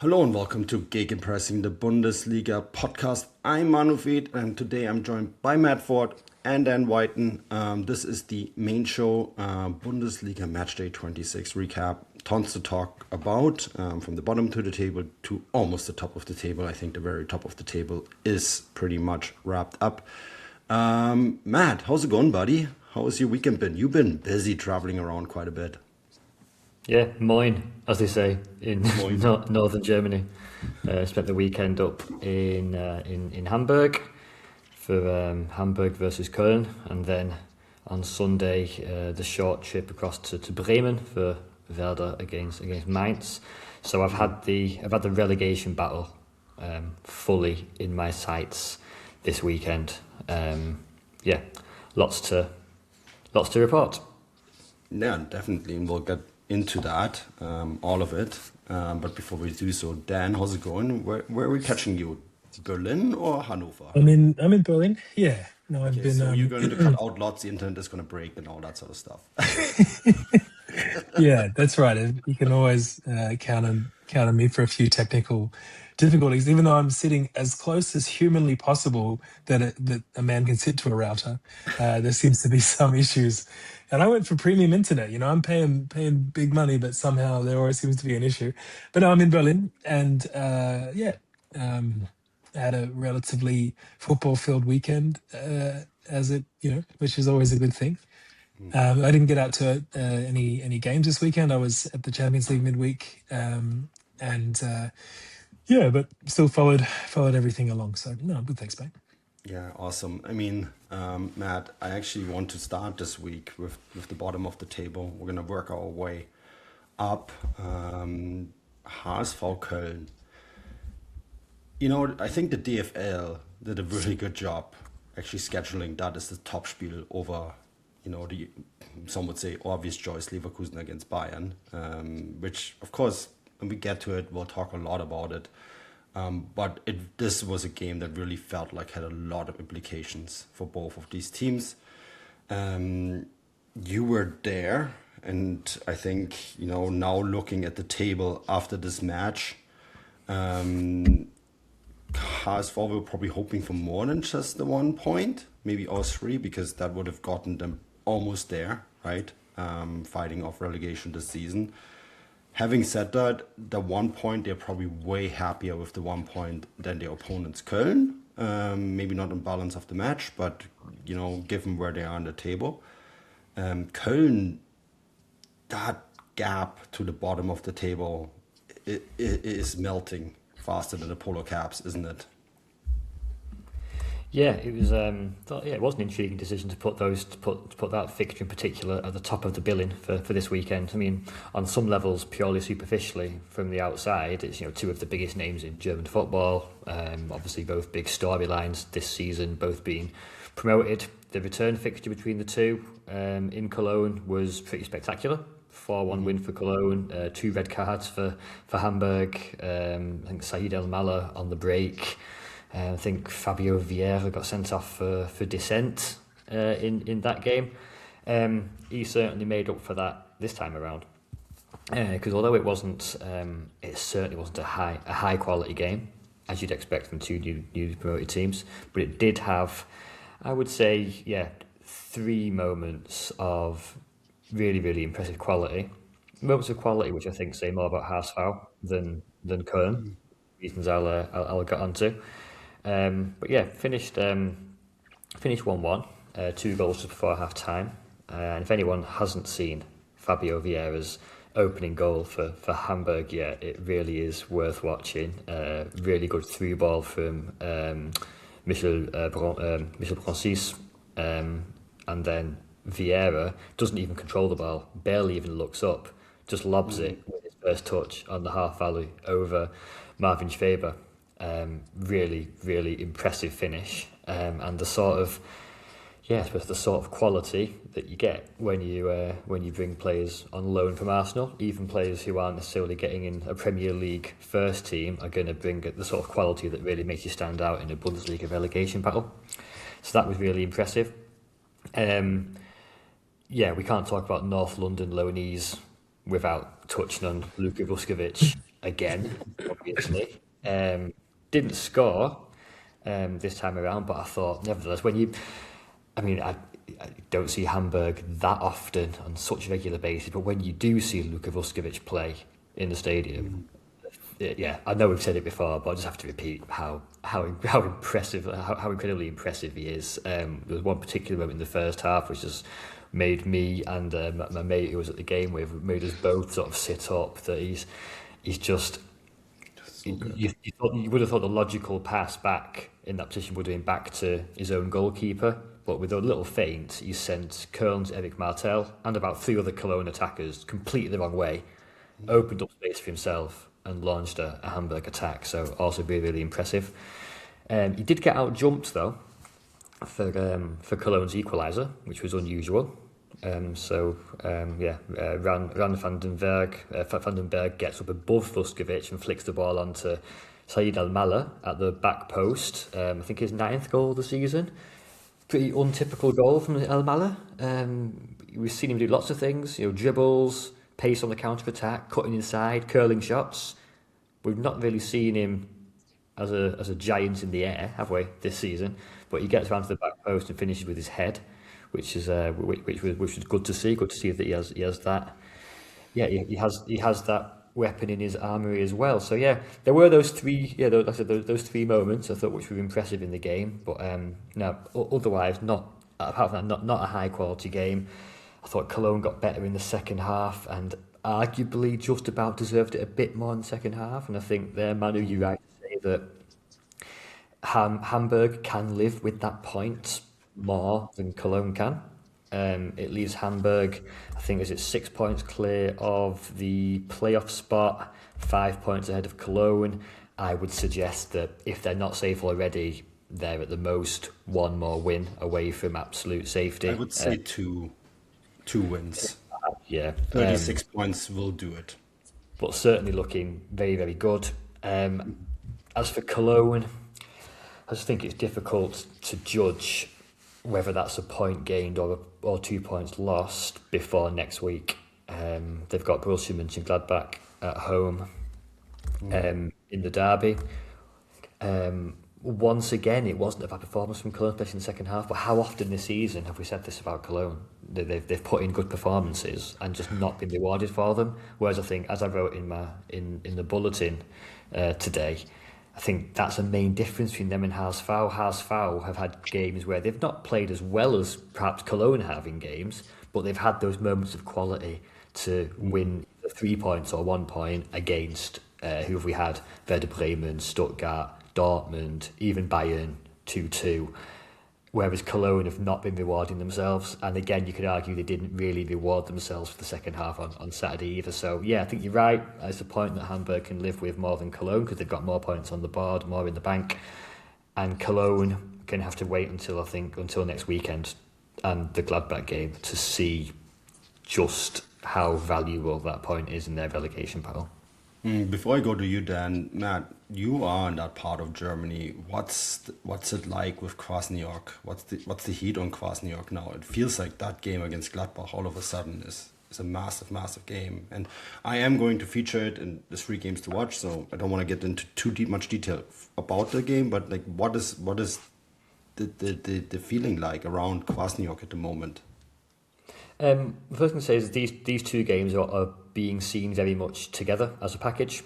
Hello and welcome to Gegenpressing, the Bundesliga podcast. I'm Manu, and today I'm joined by Matt Ford and Dan Whiten. This is the main show, Bundesliga Matchday 26 recap. Tons to talk about, from the bottom to the table to almost the top of the table. I think the very top of the table is pretty much wrapped up. Matt, how's it going, buddy? How has your weekend been? You've been busy traveling around quite a bit. Yeah, Moin, as they say in Moin. northern Germany. Spent the weekend up in Hamburg for Hamburg versus Köln, and then on Sunday the short trip across to Bremen for Werder against Mainz. So I've had the relegation battle fully in my sights this weekend. Yeah, lots to report. Yeah, definitely. And we'll get into that, all of it. But before we do so, Dan, how's it going? Where are we catching you? Berlin or Hanover? I'm in Berlin. Yeah. No, I've Okay, been so you're going to cut out lots, the internet is going to break and all that sort of stuff. yeah, that's right. You can always count on me for a few technical difficulties, even though I'm sitting as close as humanly possible that a man can sit to a router. There seems to be some issues. And I went for premium internet. I'm paying big money, but somehow there always seems to be an issue. But no, I'm in Berlin, and yeah, um, had a relatively football-filled weekend, which is always a good thing. I didn't get out to any games this weekend. I was at the Champions League midweek, and yeah, but still followed everything along. So no, good, thanks, mate. Yeah, awesome. I mean, Matt, I actually want to start this week with the bottom of the table. We're going to work our way up. HSV Köln. I think the DFL did a really good job actually scheduling that as the Topspiel over, the some would say obvious choice Leverkusen against Bayern, which of course when we get to it we'll talk a lot about it. But this was a game that really felt like had a lot of implications for both of these teams. You were there, and I think now looking at the table after this match. HSV were probably hoping for more than just the 1 point, maybe all three, because that would have gotten them almost there, right? Fighting off relegation this season. Having said that, the 1 point, they're probably way happier with the 1 point than their opponents, Köln. Maybe not on balance of the match, but, given where they are on the table. Köln, that gap to the bottom of the table is melting faster than the polar caps, isn't it? Yeah, it was. It was an intriguing decision to put that fixture in particular at the top of the billing for this weekend. I mean, on some levels, purely superficially from the outside, it's two of the biggest names in German football. Obviously, both big storylines this season, both being promoted. The return fixture between the two in Cologne was pretty spectacular. 4-1 win for Cologne, 2 red cards for Hamburg. I think Said El Mala on the break. I think Fabio Vieira got sent off for dissent in that game. He certainly made up for that this time around, because although it certainly wasn't a high quality game as you'd expect from two newly promoted teams, but it did have, I would say, 3 moments of really, really impressive quality. Moments of quality which I think say more about HSV than Köln. Reasons I'll get onto. But yeah, finished 1-1, 2 goals just before half time. And if anyone hasn't seen Fabio Vieira's opening goal for Hamburg yet, it really is worth watching. Really good through ball from Michel Francis, and then Vieira doesn't even control the ball, barely even looks up, just lobs it with his first touch on the half volley over Marvin Schweber. Really, really impressive finish, and the sort of quality that you get when you bring players on loan from Arsenal. Even players who aren't necessarily getting in a Premier League first team are going to bring the sort of quality that really makes you stand out in a Bundesliga relegation battle. So that was really impressive. We can't talk about North London loanees without touching on Luka Vuskovic. again, obviously. Didn't score this time around, but I thought, nevertheless, I don't see Hamburg that often on such a regular basis, but when you do see Luka Vuskovic play in the stadium, yeah, I know we've said it before, but I just have to repeat how impressive, how incredibly impressive he is. There was one particular moment in the first half which just made me and my mate who was at the game with, made us both sort of sit up. That he's just. So good. You would have thought the logical pass back in that position would have been back to his own goalkeeper, but with a little feint, he sent Köln's Eric Martel and about 3 other Cologne attackers completely the wrong way, opened up space for himself and launched a Hamburg attack. So also really impressive. He did get out jumped though for Cologne's equaliser, which was unusual. Ran van den Berg gets up above Vuskovic and flicks the ball onto Said Al-Mala at the back post. I think his 9th goal of the season. Pretty untypical goal from Al-Mala. We've seen him do lots of things, dribbles, pace on the counter-attack, cutting inside, curling shots. We've not really seen him as a giant in the air, have we, this season? But he gets around to the back post and finishes with his head, which was good to see. Good to see that he has that. Yeah, he has that weapon in his armoury as well. So yeah, there were those 3. Yeah, like I said, those 3 moments I thought which were impressive in the game. But no, otherwise not. Apart from that, not a high quality game. I thought Cologne got better in the second half and arguably just about deserved it a bit more in the second half. And I think there, Manu, you're right to say that Hamburg can live with that point more than Cologne can. It leaves Hamburg, I think, 6 points clear of the playoff spot, 5 points ahead of Cologne. I would suggest that if they're not safe already, they're at the most 1 more win away from absolute safety. I would say two wins. Yeah, 36 points will do it. But certainly looking very, very good. As for Cologne, I just think it's difficult to judge whether that's a point gained or 2 points lost before next week. They've got Borussia Mönchengladbach at home in the derby. Once again, it wasn't a bad performance from Cologne, especially in the second half. But how often this season have we said this about Cologne? They've put in good performances and just not been rewarded for them. Whereas I think, as I wrote in the bulletin today, I think that's a main difference between them and HSV. HSV have had games where they've not played as well as perhaps Cologne have in games, but they've had those moments of quality to win 3 points or 1 point against who have we had? Werder Bremen, Stuttgart, Dortmund, even Bayern 2-2. Whereas Cologne have not been rewarding themselves. And again, you could argue they didn't really reward themselves for the second half on Saturday either. So yeah, I think you're right. It's a point that Hamburg can live with more than Cologne because they've got more points on the board, more in the bank. And Cologne can have to wait until next weekend and the Gladbach game to see just how valuable that point is in their relegation battle. Before I go to you, Dan, Matt, you are in that part of Germany. What's it like with Krasniok? What's the heat on Krasniok now? It feels like that game against Gladbach all of a sudden is a massive, massive game. And I am going to feature it in the 3 games to watch, so I don't want to get into much detail about the game. But like, what is the feeling like around Krasniok at the moment? The first thing to say is these 2 games are being seen very much together as a package.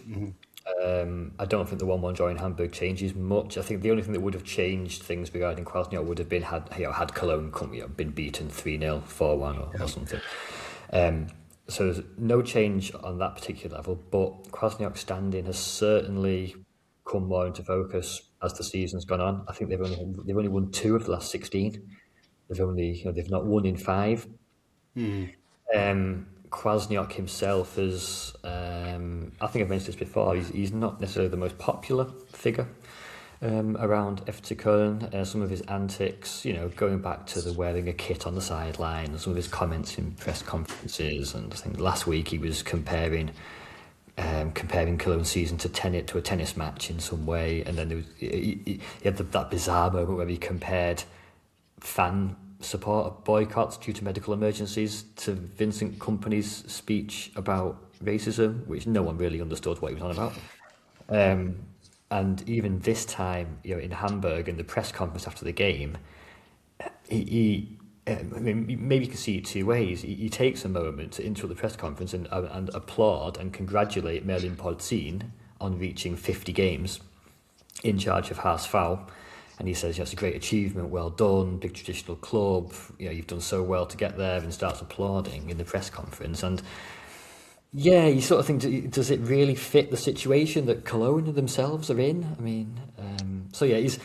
I don't think the 1-1 draw in Hamburg changes much. I think the only thing that would have changed things regarding Krasniok would have been had Cologne been beaten 3-0, 4-1 or something. So there's no change on that particular level, but Krasniok's standing has certainly come more into focus as the season's gone on. I think they've only won 2 of the last 16. They've not won in 5. Krasniok himself is, I think I've mentioned this before, he's not necessarily the most popular figure around FC Köln. Some of his antics, going back to the wearing a kit on the sideline, and some of his comments in press conferences, and I think last week he was comparing Cologne's season to a tennis match in some way, and then he had that bizarre moment where he compared fan support of boycotts due to medical emergencies to Vincent Kompany's speech about racism, which no one really understood what he was on about. And even this time, in Hamburg, in the press conference after the game, I mean, maybe you can see it two ways. He takes a moment to interrupt the press conference and applaud and congratulate Merlin Polzin on reaching 50 games in charge of HSV. And he says, it's a great achievement, well done, big traditional club, you've done so well to get there, and starts applauding in the press conference. And yeah, you sort of think, does it really fit the situation that Cologne themselves are in? I mean, so yeah, he's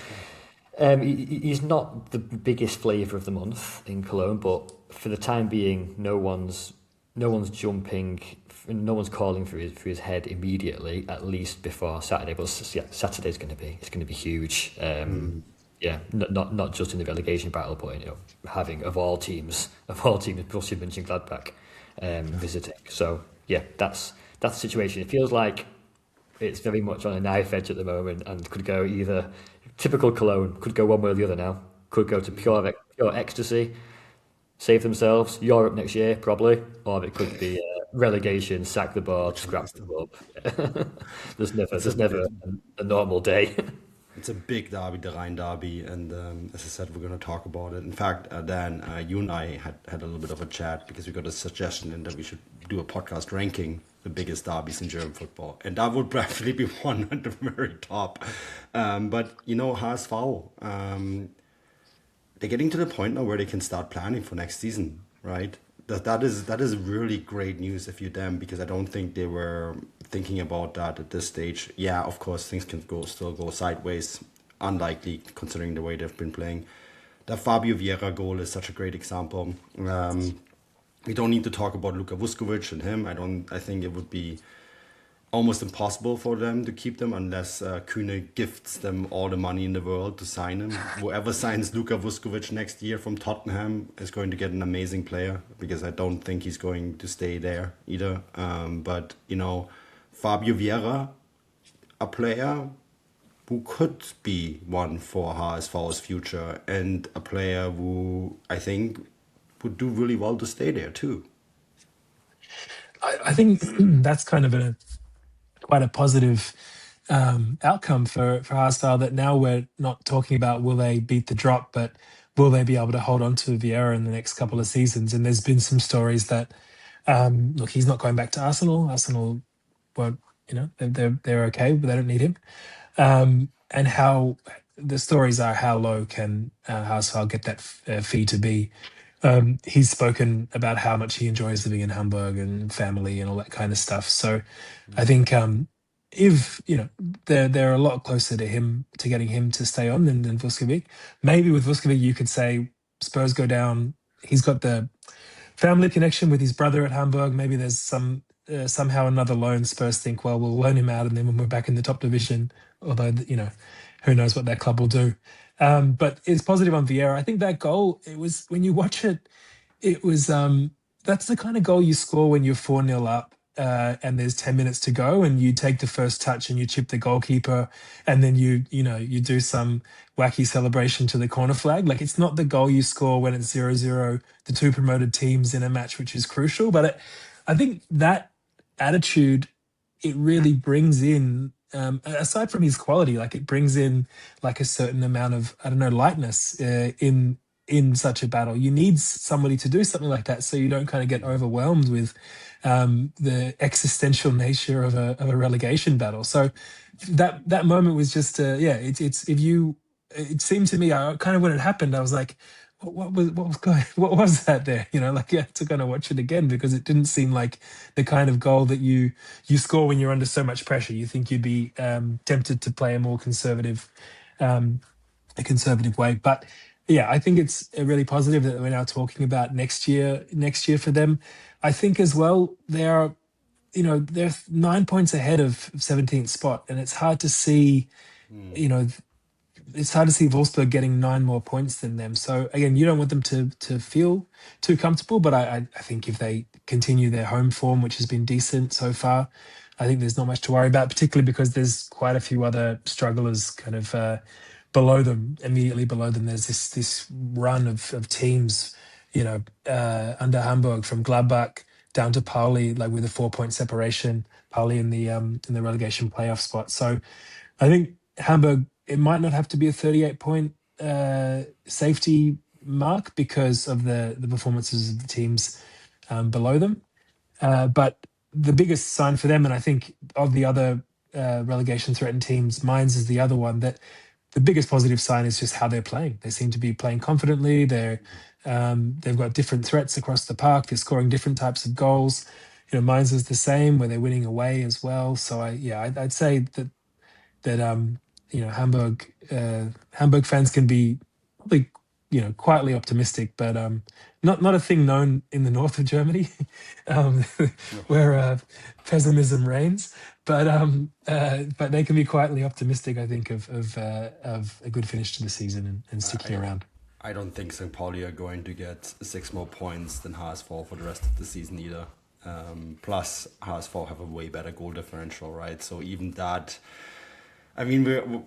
not the biggest flavour of the month in Cologne, but for the time being, no one's jumping, no one's calling for his head immediately, at least before Saturday. But yeah, Saturday's going to be huge. Yeah, not just in the relegation battle, but having of all teams, Borussia Mönchengladbach visiting. So yeah, that's the situation. It feels like it's very much on a knife edge at the moment, and could go either typical Cologne, could go one way or the other now. Could go to pure ecstasy, save themselves, Europe next year probably, or it could be relegation, sack the board, scrap the club. There's never a normal day. It's a big derby, the Rhine derby, and as I said, we're going to talk about it. In fact, Dan, you and I had a little bit of a chat because we got a suggestion in that we should do a podcast ranking the biggest derbies in German football, and that would definitely be one at the very top. But HSV, they're getting to the point now where they can start planning for next season, right? That is really great news if you're them, because I don't think they were thinking about that at this stage. Yeah, of course, things can still go sideways. Unlikely considering the way they've been playing. The Fabio Vieira goal is such a great example. We don't need to talk about Luka Vuskovic and him. I think it would be almost impossible for them to keep them unless Kühne gifts them all the money in the world to sign him. Whoever signs Luka Vuskovic next year from Tottenham is going to get an amazing player, because I don't think he's going to stay there either. But Fabio Vieira, a player who could be one for HSV's future, and a player who I think would do really well to stay there too. I think that's kind of quite a positive outcome for HSV, that now we're not talking about will they beat the drop, but will they be able to hold on to Vieira in the next couple of seasons. And there's been some stories that, look, he's not going back to Arsenal. Arsenal won't, they're okay, but they don't need him. And how the stories are, how low can HSV get that fee to be? He's spoken about how much he enjoys living in Hamburg and family and all that kind of stuff. So I think if they're a lot closer to getting him to stay on than Vuskovic. Maybe with Vuskovic you could say Spurs go down. He's got the family connection with his brother at Hamburg. Maybe there's somehow another loan. Spurs think, well, we'll loan him out, and then when we're back in the top division, although who knows what that club will do. But it's positive on Vieira. I think that goal, it was, when you watch it, it was that's the kind of goal you score when you're 4-0 up and there's 10 minutes to go, and you take the first touch and you chip the goalkeeper, and then you do some wacky celebration to the corner flag. Like, it's not the goal you score when it's 0-0, the two promoted teams in a match, which is crucial. But I think that attitude, it really brings in, aside from his quality, like, it brings in like a certain amount of, lightness in such a battle. You need somebody to do something like that, so you don't kind of get overwhelmed with the existential nature of a relegation battle. So that moment was just it seemed to me, I kind of, when it happened, I was like, what was that there? You had to kind of watch it again, because it didn't seem like the kind of goal that you score when you're under so much pressure. You think you'd be tempted to play a more conservative way. But yeah, I think it's really positive that we're now talking about next year for them. I think as well, they're 9 points ahead of 17th spot, and it's hard to see, it's hard to see Wolfsburg getting 9 more points than them. So again, you don't want them to feel too comfortable, but I think if they continue their home form, which has been decent so far, I think there's not much to worry about, particularly because there's quite a few other strugglers kind of below them, immediately below them. There's this run of teams, under Hamburg, from Gladbach down to Pauli, like with a 4-point separation, Pauli in the relegation playoff spot. So I think Hamburg, it might not have to be a 38-point safety mark because of the performances of the teams below them. But the biggest sign for them, and I think of the other relegation threatened teams, Mainz is the other one, that the biggest positive sign is just how they're playing. They seem to be playing confidently. They've got different threats across the park. They're scoring different types of goals. Mainz is the same, where they're winning away as well. So I'd say that Hamburg fans can be probably quietly optimistic, but not a thing known in the north of Germany, um, where pessimism reigns. But they can be quietly optimistic, I think, of a good finish to the season and sticking around. I don't think St. Pauli are going to get 6 more points than HSV for the rest of the season either. Plus, HSV have a way better goal differential, right? So even that, I mean,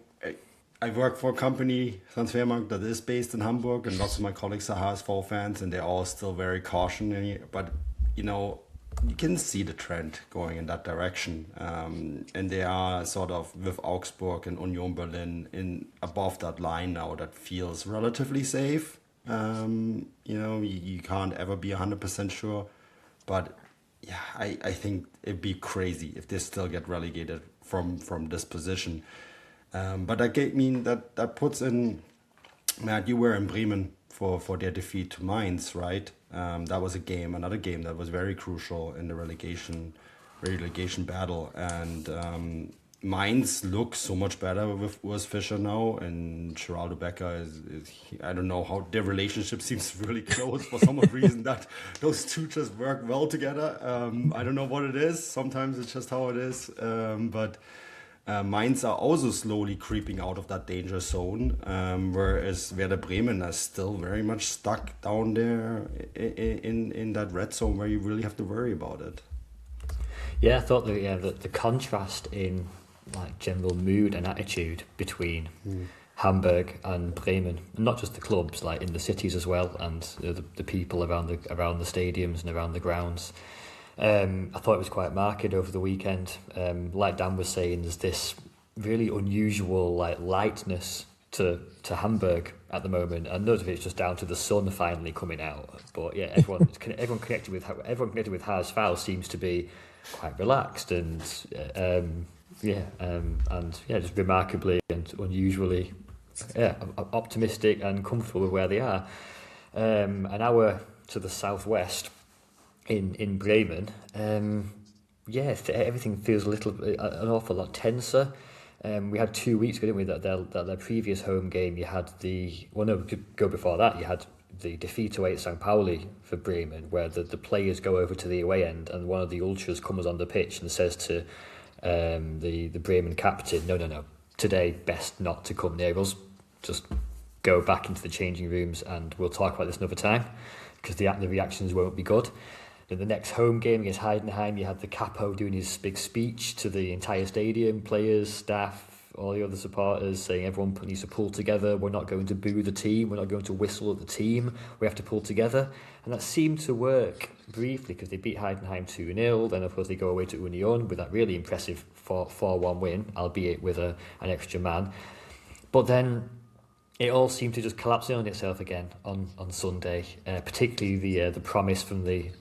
I work for a company, Transfermarkt, that is based in Hamburg, and lots of my colleagues are HSV fans, and they're all still very cautious. But, you can see the trend going in that direction. And they are sort of with Augsburg and Union Berlin above that line now that feels relatively safe. You can't ever be 100% sure. But yeah, I think it'd be crazy if they still get relegated from this position. But that puts in, Matt, you were in Bremen for their defeat to Mainz, right? That was another game that was very crucial in the relegation battle. And Mainz looks so much better with Fischer now, and Geraldo Becker is I don't know how their relationship seems really close for some reason that those two just work well together. I don't know what it is. Sometimes it's just how it is. But Mainz are also slowly creeping out of that danger zone, whereas Werder Bremen is still very much stuck down there in that red zone where you really have to worry about it. Yeah, I thought the contrast in like general mood and attitude between Hamburg and Bremen, and not just the clubs, like in the cities as well, and the people around the stadiums and around the grounds. I thought it was quite marked over the weekend. Like Dan was saying, there's this really unusual lightness to Hamburg at the moment, and none of it's just down to the sun finally coming out. But yeah, everyone connected with HSV seems to be quite relaxed and just remarkably and unusually optimistic and comfortable with where they are. An hour to the southwest. In Bremen, everything feels an awful lot tenser. We had 2 weeks ago, didn't we? That their previous home game, you had before that, you had the defeat away at St. Pauli for Bremen, where the players go over to the away end, and one of the ultras comes on the pitch and says to the Bremen captain, no, today best not to come near us. Just go back into the changing rooms, and we'll talk about this another time, because the reactions won't be good. In the next home game against Heidenheim, you had the capo doing his big speech to the entire stadium, players, staff, all the other supporters, saying everyone needs to pull together. We're not going to boo the team. We're not going to whistle at the team. We have to pull together. And that seemed to work briefly because they beat Heidenheim 2-0. Then, of course, they go away to Union with that really impressive 4-1 win, albeit with an extra man. But then it all seemed to just collapse in on itself again on Sunday, particularly the promise from the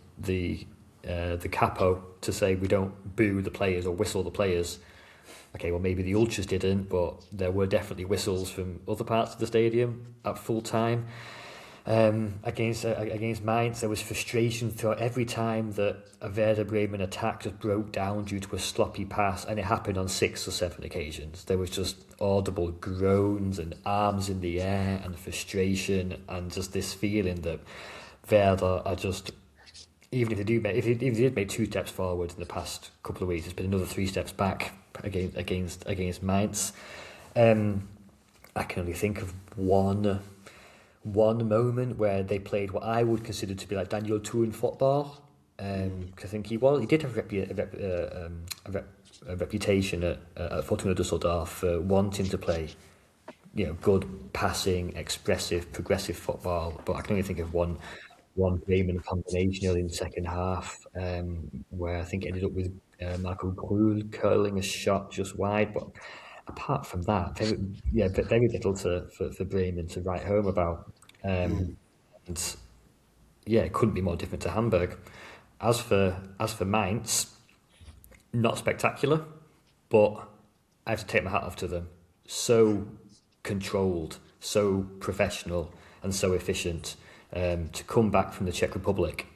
capo to say we don't boo the players or whistle the players. Okay, well, maybe the ultras didn't, but there were definitely whistles from other parts of the stadium at full time. Against Mainz, there was frustration throughout every time that a Werder Bremen attack just broke down due to a sloppy pass, and it happened on 6 or 7 occasions. There was just audible groans and arms in the air and frustration, and just this feeling that Werder are just, even if they did make 2 steps forward in the past couple of weeks, it's been another 3 steps back against Mainz. I can only think of one moment where they played what I would consider to be like Daniel Thun football. I think he did have a reputation at Fortuna Düsseldorf for wanting to play, good passing, expressive, progressive football. But I can only think of one one Bremen combination early in the second half, where I think it ended up with Michael Krul curling a shot just wide. But apart from that, very little for Bremen to write home about. And yeah, it couldn't be more different to Hamburg. As for Mainz, not spectacular, but I have to take my hat off to them. So controlled, so professional, and so efficient. To come back from the Czech Republic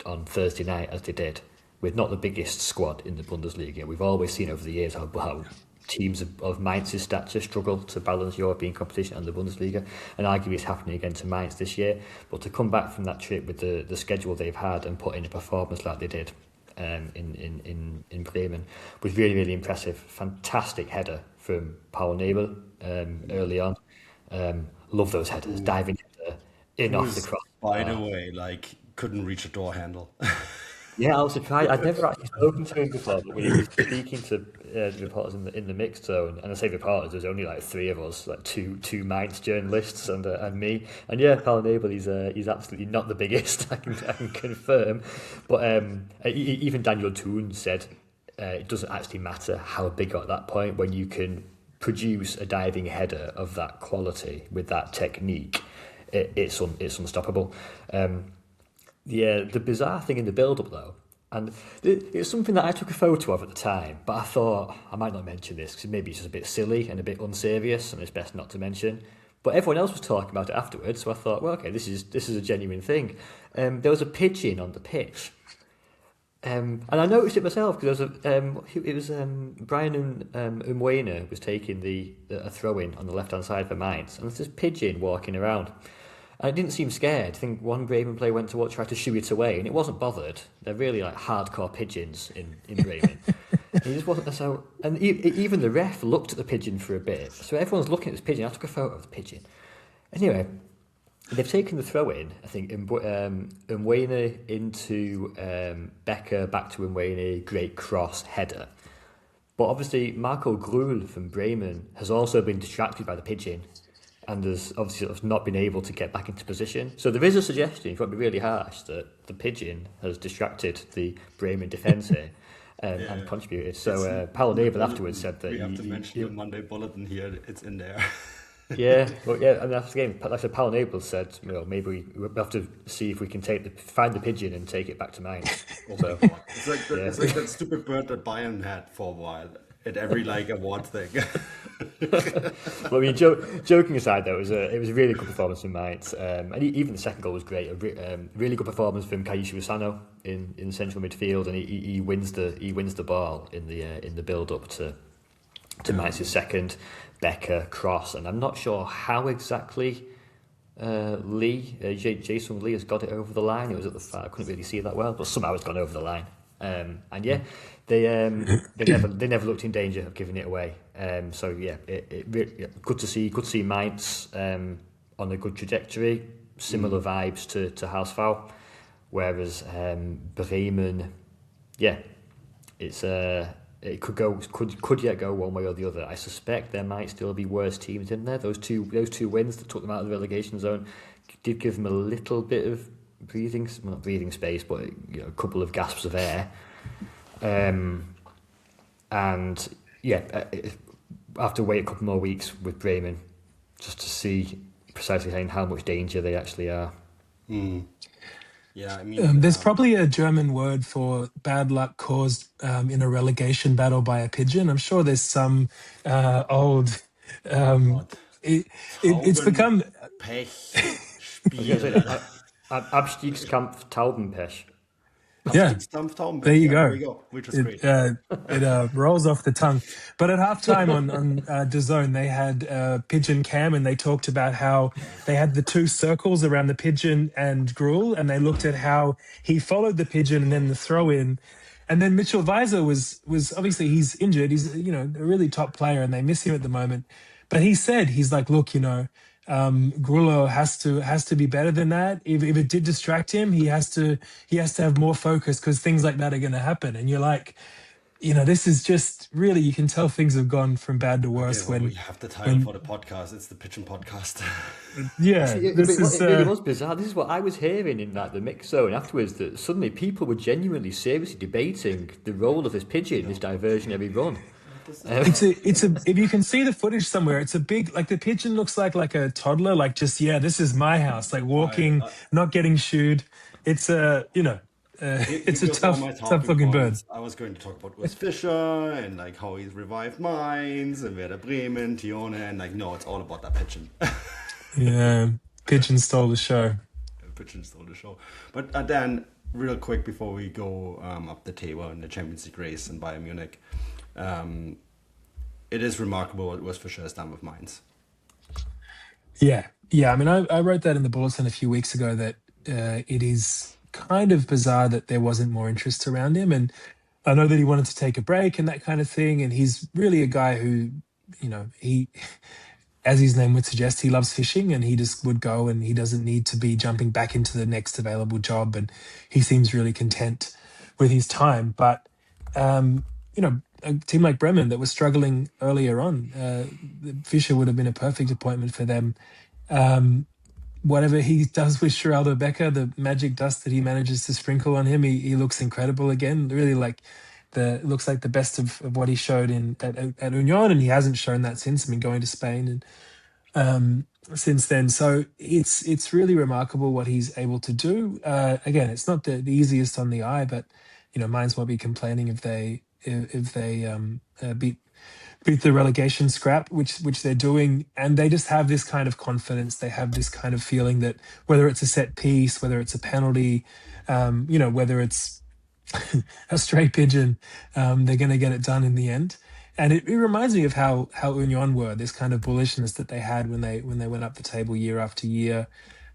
on Thursday night as they did, with not the biggest squad in the Bundesliga. We've always seen over the years how teams of Mainz's stature struggle to balance European competition and the Bundesliga, and arguably it's happening again to Mainz this year. But to come back from that trip with the schedule they've had and put in a performance like they did in Bremen was really, really impressive. Fantastic header from Paul Nebel early on. Love those headers, diving header in off the cross. By the way, like couldn't reach a door handle. Yeah, I was surprised. I'd never actually spoken to him before, but when he was speaking to the reporters in the mixed zone, and I say reporters, there's only like three of us, like two Mainz journalists and me. And yeah, Paul Nebel, he's absolutely not the biggest. I can confirm. But even Daniel Thun said it doesn't actually matter how big at that point when you can produce a diving header of that quality with that technique. It's unstoppable. The bizarre thing in the build-up, though, and it's something that I took a photo of at the time, but I thought I might not mention this because maybe it's just a bit silly and a bit unserious, and it's best not to mention. But everyone else was talking about it afterwards, so I thought, well, okay, this is a genuine thing. There was a pigeon on the pitch, and I noticed it myself because it was Brian Umwena was taking a throw-in on the left-hand side for Mainz, and there's this pigeon walking around. And it didn't seem scared. I think one Bremen player went to try to shoo it away, and it wasn't bothered. They're really like hardcore pigeons in Bremen. He just wasn't so. And even the ref looked at the pigeon for a bit. So everyone's looking at this pigeon. I took a photo of the pigeon. Anyway, they've taken the throw in. I think Umwene into Becker, back to Umwene, great cross header. But obviously Marco Grul from Bremen has also been distracted by the pigeon, and has obviously sort of not been able to get back into position. So there is a suggestion, if you want to be really harsh, that the pigeon has distracted the Bremen defence here and contributed. So Paul Nebel afterwards said that... We have to mention the Monday bulletin here, it's in there. Yeah, and that's the game. Like I said, Paul Nebel said, maybe we have to see if we can find the pigeon and take it back to Mainz. Also, it's like that stupid bird that Bayern had for a while at every award thing. Well, I mean, joking aside, though, it was a really good performance from Mainz, and even the second goal was great. A really good performance from Kaishi Usano in central midfield, and he wins the ball in the build up to Mainz's second. Becker cross, and I'm not sure how exactly Jason Lee has got it over the line. It was at the far, I couldn't really see that well, but somehow it's gone over the line. And yeah, they never looked in danger of giving it away. So yeah, good to see Mainz on a good trajectory. Similar vibes to HSV, whereas Bremen, yeah, it could yet go one way or the other. I suspect there might still be worse teams in there. Those two wins that took them out of the relegation zone did give them a little bit of not breathing space, but a couple of gasps of air. And yeah, I have to wait a couple more weeks with Bremen just to see precisely how much danger they actually are. Yeah, I mean, there's probably a German word for bad luck caused in a relegation battle by a pigeon. I'm sure there's some old. It's become Pech. Abstiegskampf Taubenpech. Yeah, there you go. Which is great. It rolls off the tongue. But at halftime on DAZN, they had Pigeon Cam, and they talked about how they had the two circles around the pigeon and Gruel, and they looked at how he followed the pigeon and then the throw in. And then Mitchell Weiser was obviously he's injured. He's a really top player, and they miss him at the moment. But he's like, look, Grulo has to be better than that. If it did distract him, he has to have more focus because things like that are going to happen. And you're like, this is just really, you can tell things have gone from bad to Okay, worse well, we when, have the title for when, the podcast. It's the Pigeon podcast. yeah, this is, It really was bizarre. This is what I was hearing in the mix zone afterwards, that suddenly people were genuinely seriously debating the role of this pigeon, this diversionary run. if you can see the footage somewhere, it's a big, like the pigeon looks like a toddler, like just, yeah, this is my house, like walking, not getting shooed. It's it's a Here's all my tough talking looking bird. points. I was going to talk about Urs Fischer and like how he's revived Mainz and Werder Bremen, Tione, and like no, it's all about that pigeon. Yeah, pigeon stole the show. Pigeon stole the show. But then, real quick before we go up the table in the Champions League race in Bayern Munich, it is remarkable what Urs Fischer has done with Mainz. Yeah. I mean, I wrote that in the bulletin a few weeks ago that it is kind of bizarre that there wasn't more interest around him. And I know that he wanted to take a break and that kind of thing. And he's really a guy who, he, as his name would suggest, he loves fishing and he just would go and he doesn't need to be jumping back into the next available job. And he seems really content with his time. But, a team like Bremen that was struggling earlier on, Fischer would have been a perfect appointment for them. Whatever he does with Geraldo Becker, the magic dust that he manages to sprinkle on him, he looks incredible again. Really looks like the best of what he showed at Union, and he hasn't shown that since. I mean, going to Spain and since then. So it's really remarkable what he's able to do. Again, it's not the easiest on the eye, but Mainz won't be complaining if they beat the relegation scrap, which they're doing, and they just have this kind of confidence. They have this kind of feeling that whether it's a set piece, whether it's a penalty, whether it's a stray pigeon, they're going to get it done in the end. And it reminds me of how Union were, this kind of bullishness that they had when they went up the table year after year.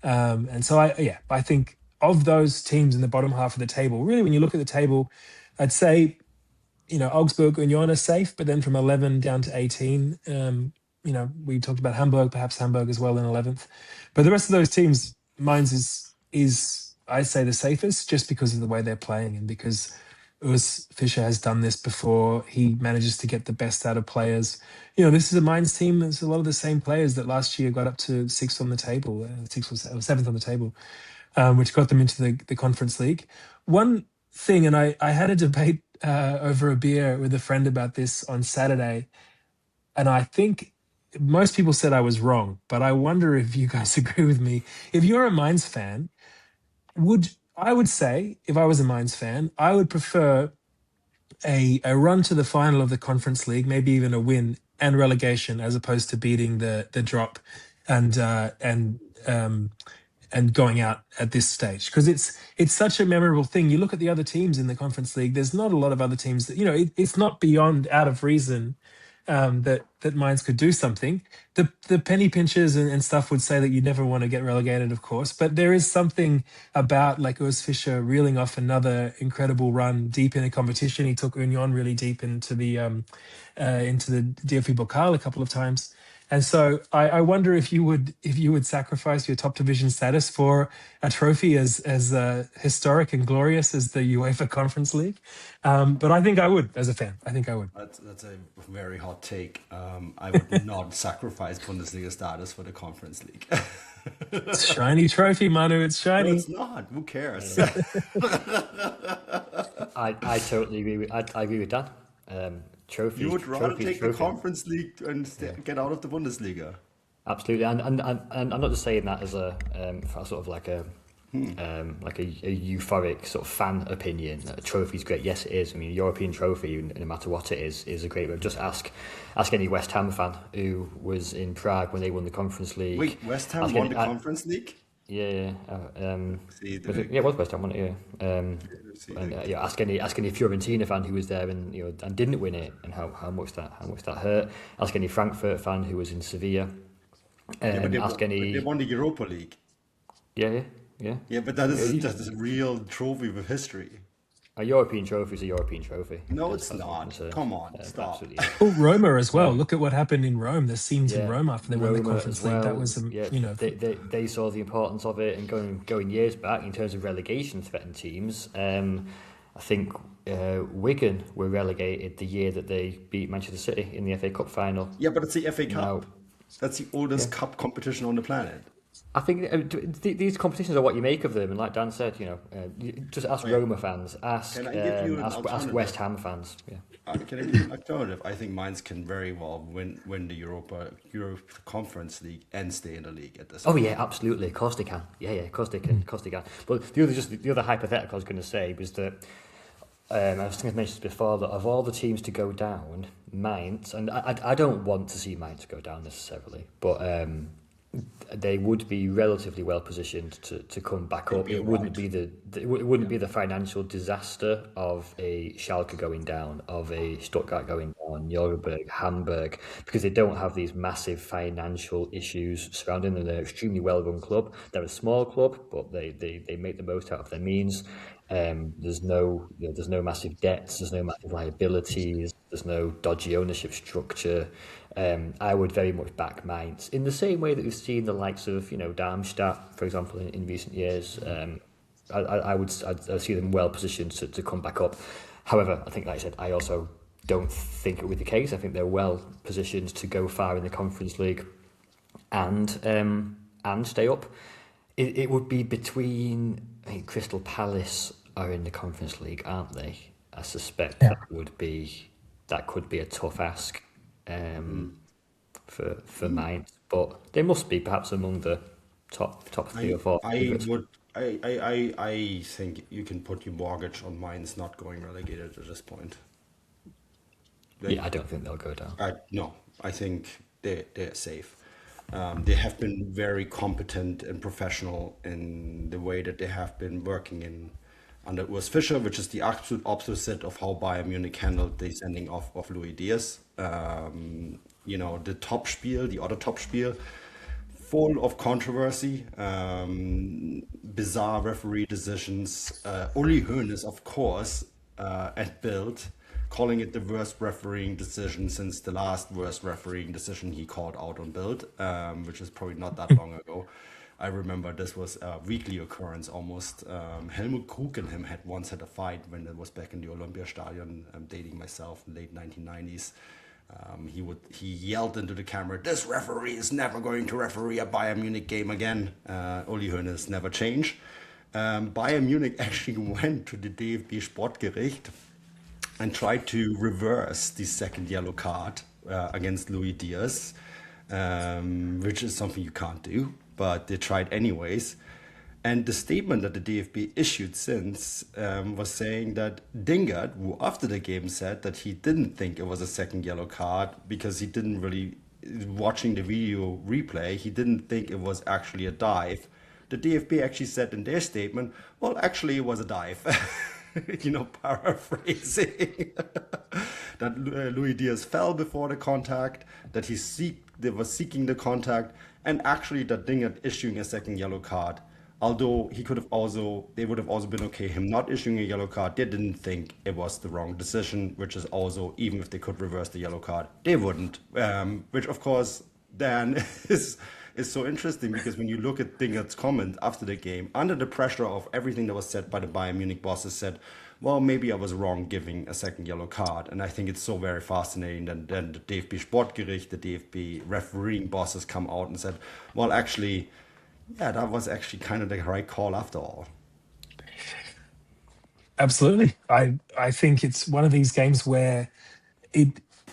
And so I think of those teams in the bottom half of the table, really, when you look at the table, I'd say, Augsburg, Union are safe, but then from 11 down to 18, we talked about Hamburg, perhaps Hamburg as well in 11th. But the rest of those teams, Mainz is I say, the safest just because of the way they're playing and because Urs Fischer has done this before. He manages to get the best out of players. This is a Mainz team. There's a lot of the same players that last year got up to sixth on the table, sixth or seventh on the table, which got them into the Conference League. One thing, and I had a debate over a beer with a friend about this on Saturday, and I think most people said I was wrong, but I wonder if you guys agree with me. If you're a Mainz fan, I would say, if I was a Mainz fan, I would prefer a run to the final of the Conference League, maybe even a win and relegation, as opposed to beating the drop and going out at this stage, because it's such a memorable thing. You look at the other teams in the Conference League. There's not a lot of other teams that it's not beyond out of reason that Mainz could do something. The penny pinchers and stuff would say that you never want to get relegated, of course, but there is something about like Urs Fischer reeling off another incredible run deep in a competition. He took Union really deep into the DFB Pokal a couple of times. And so I wonder if you would sacrifice your top division status for a trophy as historic and glorious as the UEFA Conference League. But I think I would, as a fan. I think I would. That's a very hot take. I would not sacrifice Bundesliga status for the Conference League. It's a shiny trophy, Manu. It's shiny. No, it's not. Who cares? I totally agree with. I agree with that. Trophy. You would rather take the Conference League and get out of the Bundesliga. Absolutely, and I'm not just saying that as a sort of like a euphoric sort of fan opinion. A trophy's great. Yes, it is. I mean, a European trophy, no matter what it is a great. But just ask any West Ham fan who was in Prague when they won the Conference League. Wait, West Ham won the Conference League? Yeah, it was West Ham, wasn't it? Yeah. Ask any Fiorentina fan who was there and and didn't win it, and how much that hurt. Ask any Frankfurt fan who was in Sevilla. But they won the Europa League. Yeah. Yeah, but that is just a real trophy with history. A European trophy is a European trophy. No, it's not. Come on, stop. Absolutely. Oh, Roma as well. Look at what happened in Rome. The scenes in Rome after they won the Conference League. That was, they saw the importance of it, and going years back in terms of relegation threatened teams. I think Wigan were relegated the year that they beat Manchester City in the FA Cup final. Yeah, but it's the FA Now, Cup. That's the oldest cup competition on the planet. I think these competitions are what you make of them, and like Dan said, just ask Oh, yeah. Roma fans, Can I give you an ask alternative? West Ham fans. Yeah. Can I give you an alternative? I think Mainz can very well win the Europa Conference League and stay in the league at this Oh point. yeah, absolutely. Of course they can. Yeah, of course they can. Of course they can. But the other hypothetical I was going to say was that I was thinking I mentioned this before that of all the teams to go down, Mainz, and I don't want to see Mainz go down necessarily, but they would be relatively well positioned to come back up. It wouldn't be the financial disaster of a Schalke going down, of a Stuttgart going down, Nuremberg, Hamburg, because they don't have these massive financial issues surrounding them. They're an extremely well run club. They're a small club, but they make the most out of their means. There's no massive debts, there's no massive liabilities, there's no dodgy ownership structure. I would very much back Mainz in the same way that we've seen the likes of Darmstadt, for example, in recent years. I'd see them well positioned to come back up. However, I think, like I said, I also don't think it would be the case. I think they're well positioned to go far in the Conference League and stay up. It would be between, I think, Crystal Palace are in the Conference League, aren't they? I suspect that could be a tough ask for Mainz, but they must be perhaps among the top 3 or 4 favourites. I think you can put your mortgage on Mainz not going relegated at this point. Yeah, I don't think they'll go down. No, I think they're safe. They have been very competent and professional in the way that they have been working under Urs Fischer, which is the absolute opposite of how Bayern Munich handled the sending off of Luis Díaz. The Topspiel, the other Topspiel, full of controversy, bizarre referee decisions. Uli Hoeneß, of course, at Bild, calling it the worst refereeing decision since the last worst refereeing decision he called out on Bild, which is probably not that long ago. I remember this was a weekly occurrence almost. Helmut Krug and him once had a fight when it was back in the Olympiastadion. I'm dating myself, late 1990s. He yelled into the camera, "This referee is never going to referee a Bayern Munich game again." Uli Hoeneß never changed. Bayern Munich actually went to the DFB Sportgericht and tried to reverse the second yellow card against Luis Díaz, which is something you can't do, but they tried anyways. And the statement that the DFB issued since was saying that Dingert, who after the game said that he didn't think it was a second yellow card because he didn't really, watching the video replay, he didn't think it was actually a dive. The DFB actually said in their statement, well, actually it was a dive. Paraphrasing, that Luis Díaz fell before the contact, that they were seeking the contact, and actually that Dingert issuing a second yellow card. Although they would have also been okay him not issuing a yellow card, they didn't think it was the wrong decision, which is also, even if they could reverse the yellow card, they wouldn't. Which of course then is so interesting, because when you look at Dingert's comment after the game, under the pressure of everything that was said by the Bayern Munich bosses, said, well, maybe I was wrong giving a second yellow card. And I think it's so very fascinating that then the DFB Sportgericht, the DFB refereeing bosses come out and said, well, actually, yeah, that was actually kind of the right call after all. Absolutely. I think it's one of these games where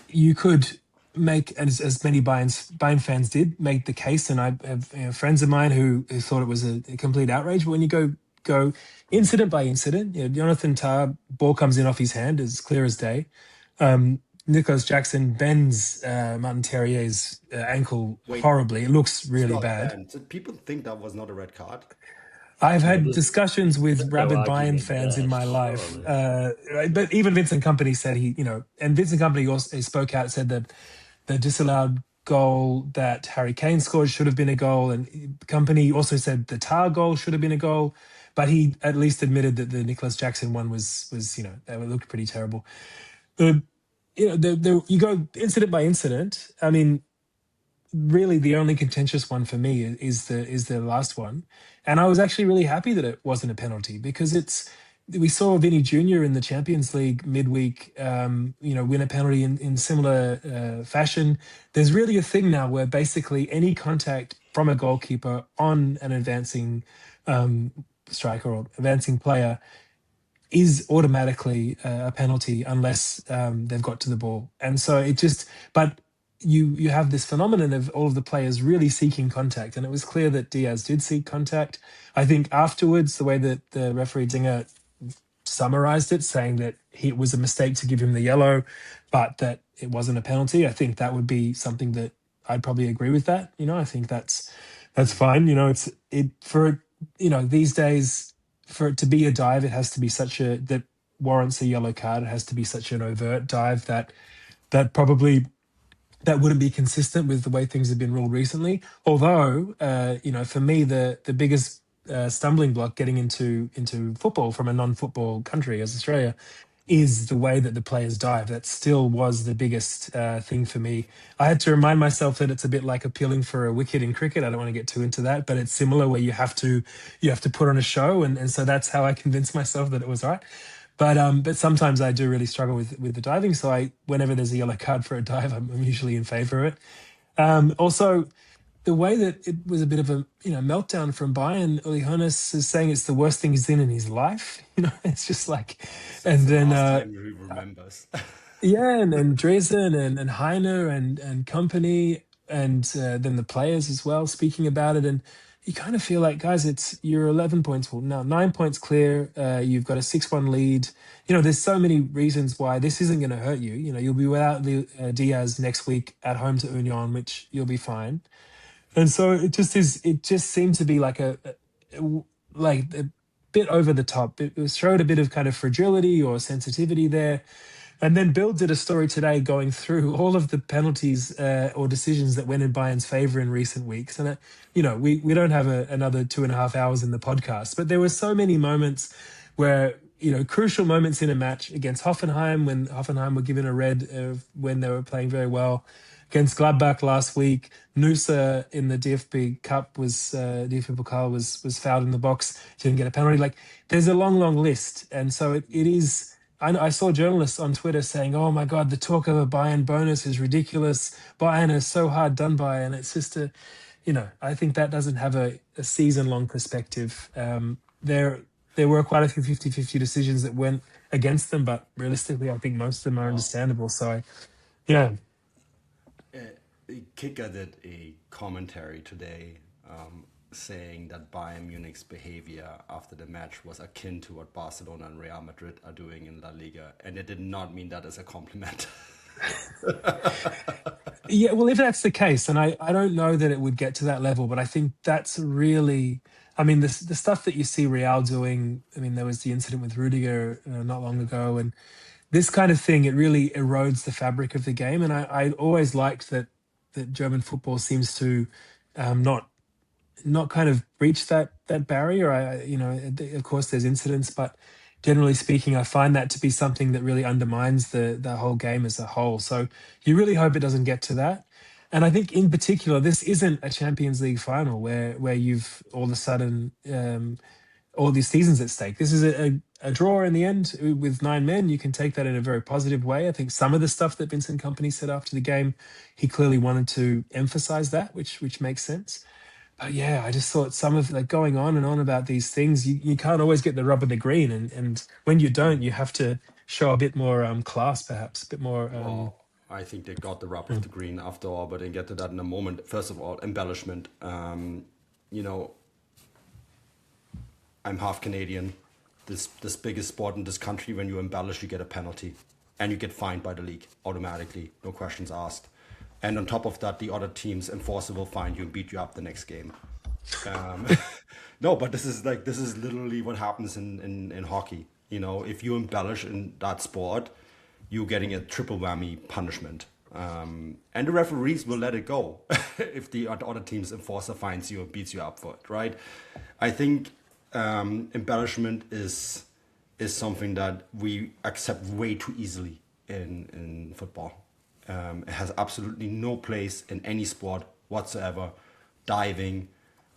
you could make, as many Bayern fans did, make the case, and I have friends of mine who thought it was a complete outrage. But when you go incident by incident, Jonathan Tah, ball comes in off his hand, as clear as day. Nicholas Jackson bends Martin Terrier's ankle horribly. It looks really bad. Did people think that was not a red card? I've had discussions with rabid Bayern fans in my life, but even Vincent Kompany said and Vincent Kompany also spoke out and said that the disallowed goal that Harry Kane scored should have been a goal, and Kompany also said the Tar goal should have been a goal, but he at least admitted that the Nicholas Jackson one was they looked pretty terrible. You go incident by incident. I mean, really, the only contentious one for me is the last one, and I was actually really happy that it wasn't a penalty, because we saw Vinny Jr. in the Champions League midweek, win a penalty in similar fashion. There's really a thing now where basically any contact from a goalkeeper on an advancing striker or advancing player is automatically a penalty unless they've got to the ball. And so but you have this phenomenon of all of the players really seeking contact. And it was clear that Díaz did seek contact. I think afterwards, the way that the referee Dinger summarized it, saying that it was a mistake to give him the yellow, but that it wasn't a penalty. I think that would be something that I'd probably agree with that. I think that's fine. These days, for it to be a dive, it has to be that warrants a yellow card. It has to be such an overt dive that probably that wouldn't be consistent with the way things have been ruled recently. Although, for me, the biggest stumbling block getting into football from a non-football country as Australia is the way that the players dive. That still was the biggest thing for me. I had to remind myself that it's a bit like appealing for a wicket in cricket. I don't want to get too into that, but it's similar where you have to put on a show, and so that's how I convinced myself that it was right. But sometimes I do really struggle with the diving. So whenever there's a yellow card for a dive, I'm usually in favour of it. Also, the way that it was a bit of a meltdown from Bayern. Uli Hoeneß is saying it's the worst thing he's seen in his life. It's just like, and the then last time he remembers. yeah, and Dresden and Heine and company, and then the players as well speaking about it. And you kind of feel like, guys, you're 11 points, well, now 9 points clear. You've got a 6-1 lead. There's so many reasons why this isn't going to hurt you. You'll be without Díaz next week at home to Union, which you'll be fine. And so it just seemed to be like a bit over the top. It showed a bit of kind of fragility or sensitivity there. And then Bill did a story today going through all of the penalties or decisions that went in Bayern's favour in recent weeks. And, we don't have another 2.5 hours in the podcast, but there were so many moments where, crucial moments in a match against Hoffenheim, when Hoffenheim were given a red when they were playing very well. Against Gladbach last week, Nusa in the DFB Cup DFB Pokal was fouled in the box, didn't get a penalty. Like, there's a long, long list. And so it is... I saw journalists on Twitter saying, "Oh my God, the talk of a Bayern bonus is ridiculous. Bayern is so hard done by," and it's just I think that doesn't have a season-long perspective. There were quite a few 50-50 decisions that went against them, but realistically, I think most of them are understandable. So, yeah. Kicker did a commentary today saying that Bayern Munich's behavior after the match was akin to what Barcelona and Real Madrid are doing in La Liga, and it did not mean that as a compliment. Yeah, well, if that's the case, and I don't know that it would get to that level, but I think that's really... I mean, the stuff that you see Real doing, I mean, there was the incident with Rudiger not long ago, and this kind of thing, it really erodes the fabric of the game. And I always liked that German football seems to not kind of breach that barrier. Of course, there's incidents, but generally speaking, I find that to be something that really undermines the whole game as a whole. So you really hope it doesn't get to that. And I think in particular, this isn't a Champions League final where you've all of a sudden all these seasons at stake. This is a draw in the end with 9 men. You can take that in a very positive way. I think some of the stuff that Vincent Kompany said after the game, he clearly wanted to emphasize that, which makes sense. But yeah, I just thought some of going on and on about these things, you can't always get the rub of the green. And when you don't, you have to show a bit more class, perhaps, a bit more... I think they got the rub of the green after all, but I'll get to that in a moment. First of all, embellishment. I'm half Canadian. This biggest sport in this country, when you embellish, you get a penalty. And you get fined by the league automatically, no questions asked. And on top of that, the other team's enforcer will find you and beat you up the next game. No, but this is literally what happens in hockey. If you embellish in that sport, you're getting a triple whammy punishment. And the referees will let it go if the other team's enforcer finds you and beats you up for it, right? I think embellishment is something that we accept way too easily in football. It has absolutely no place in any sport whatsoever. Diving,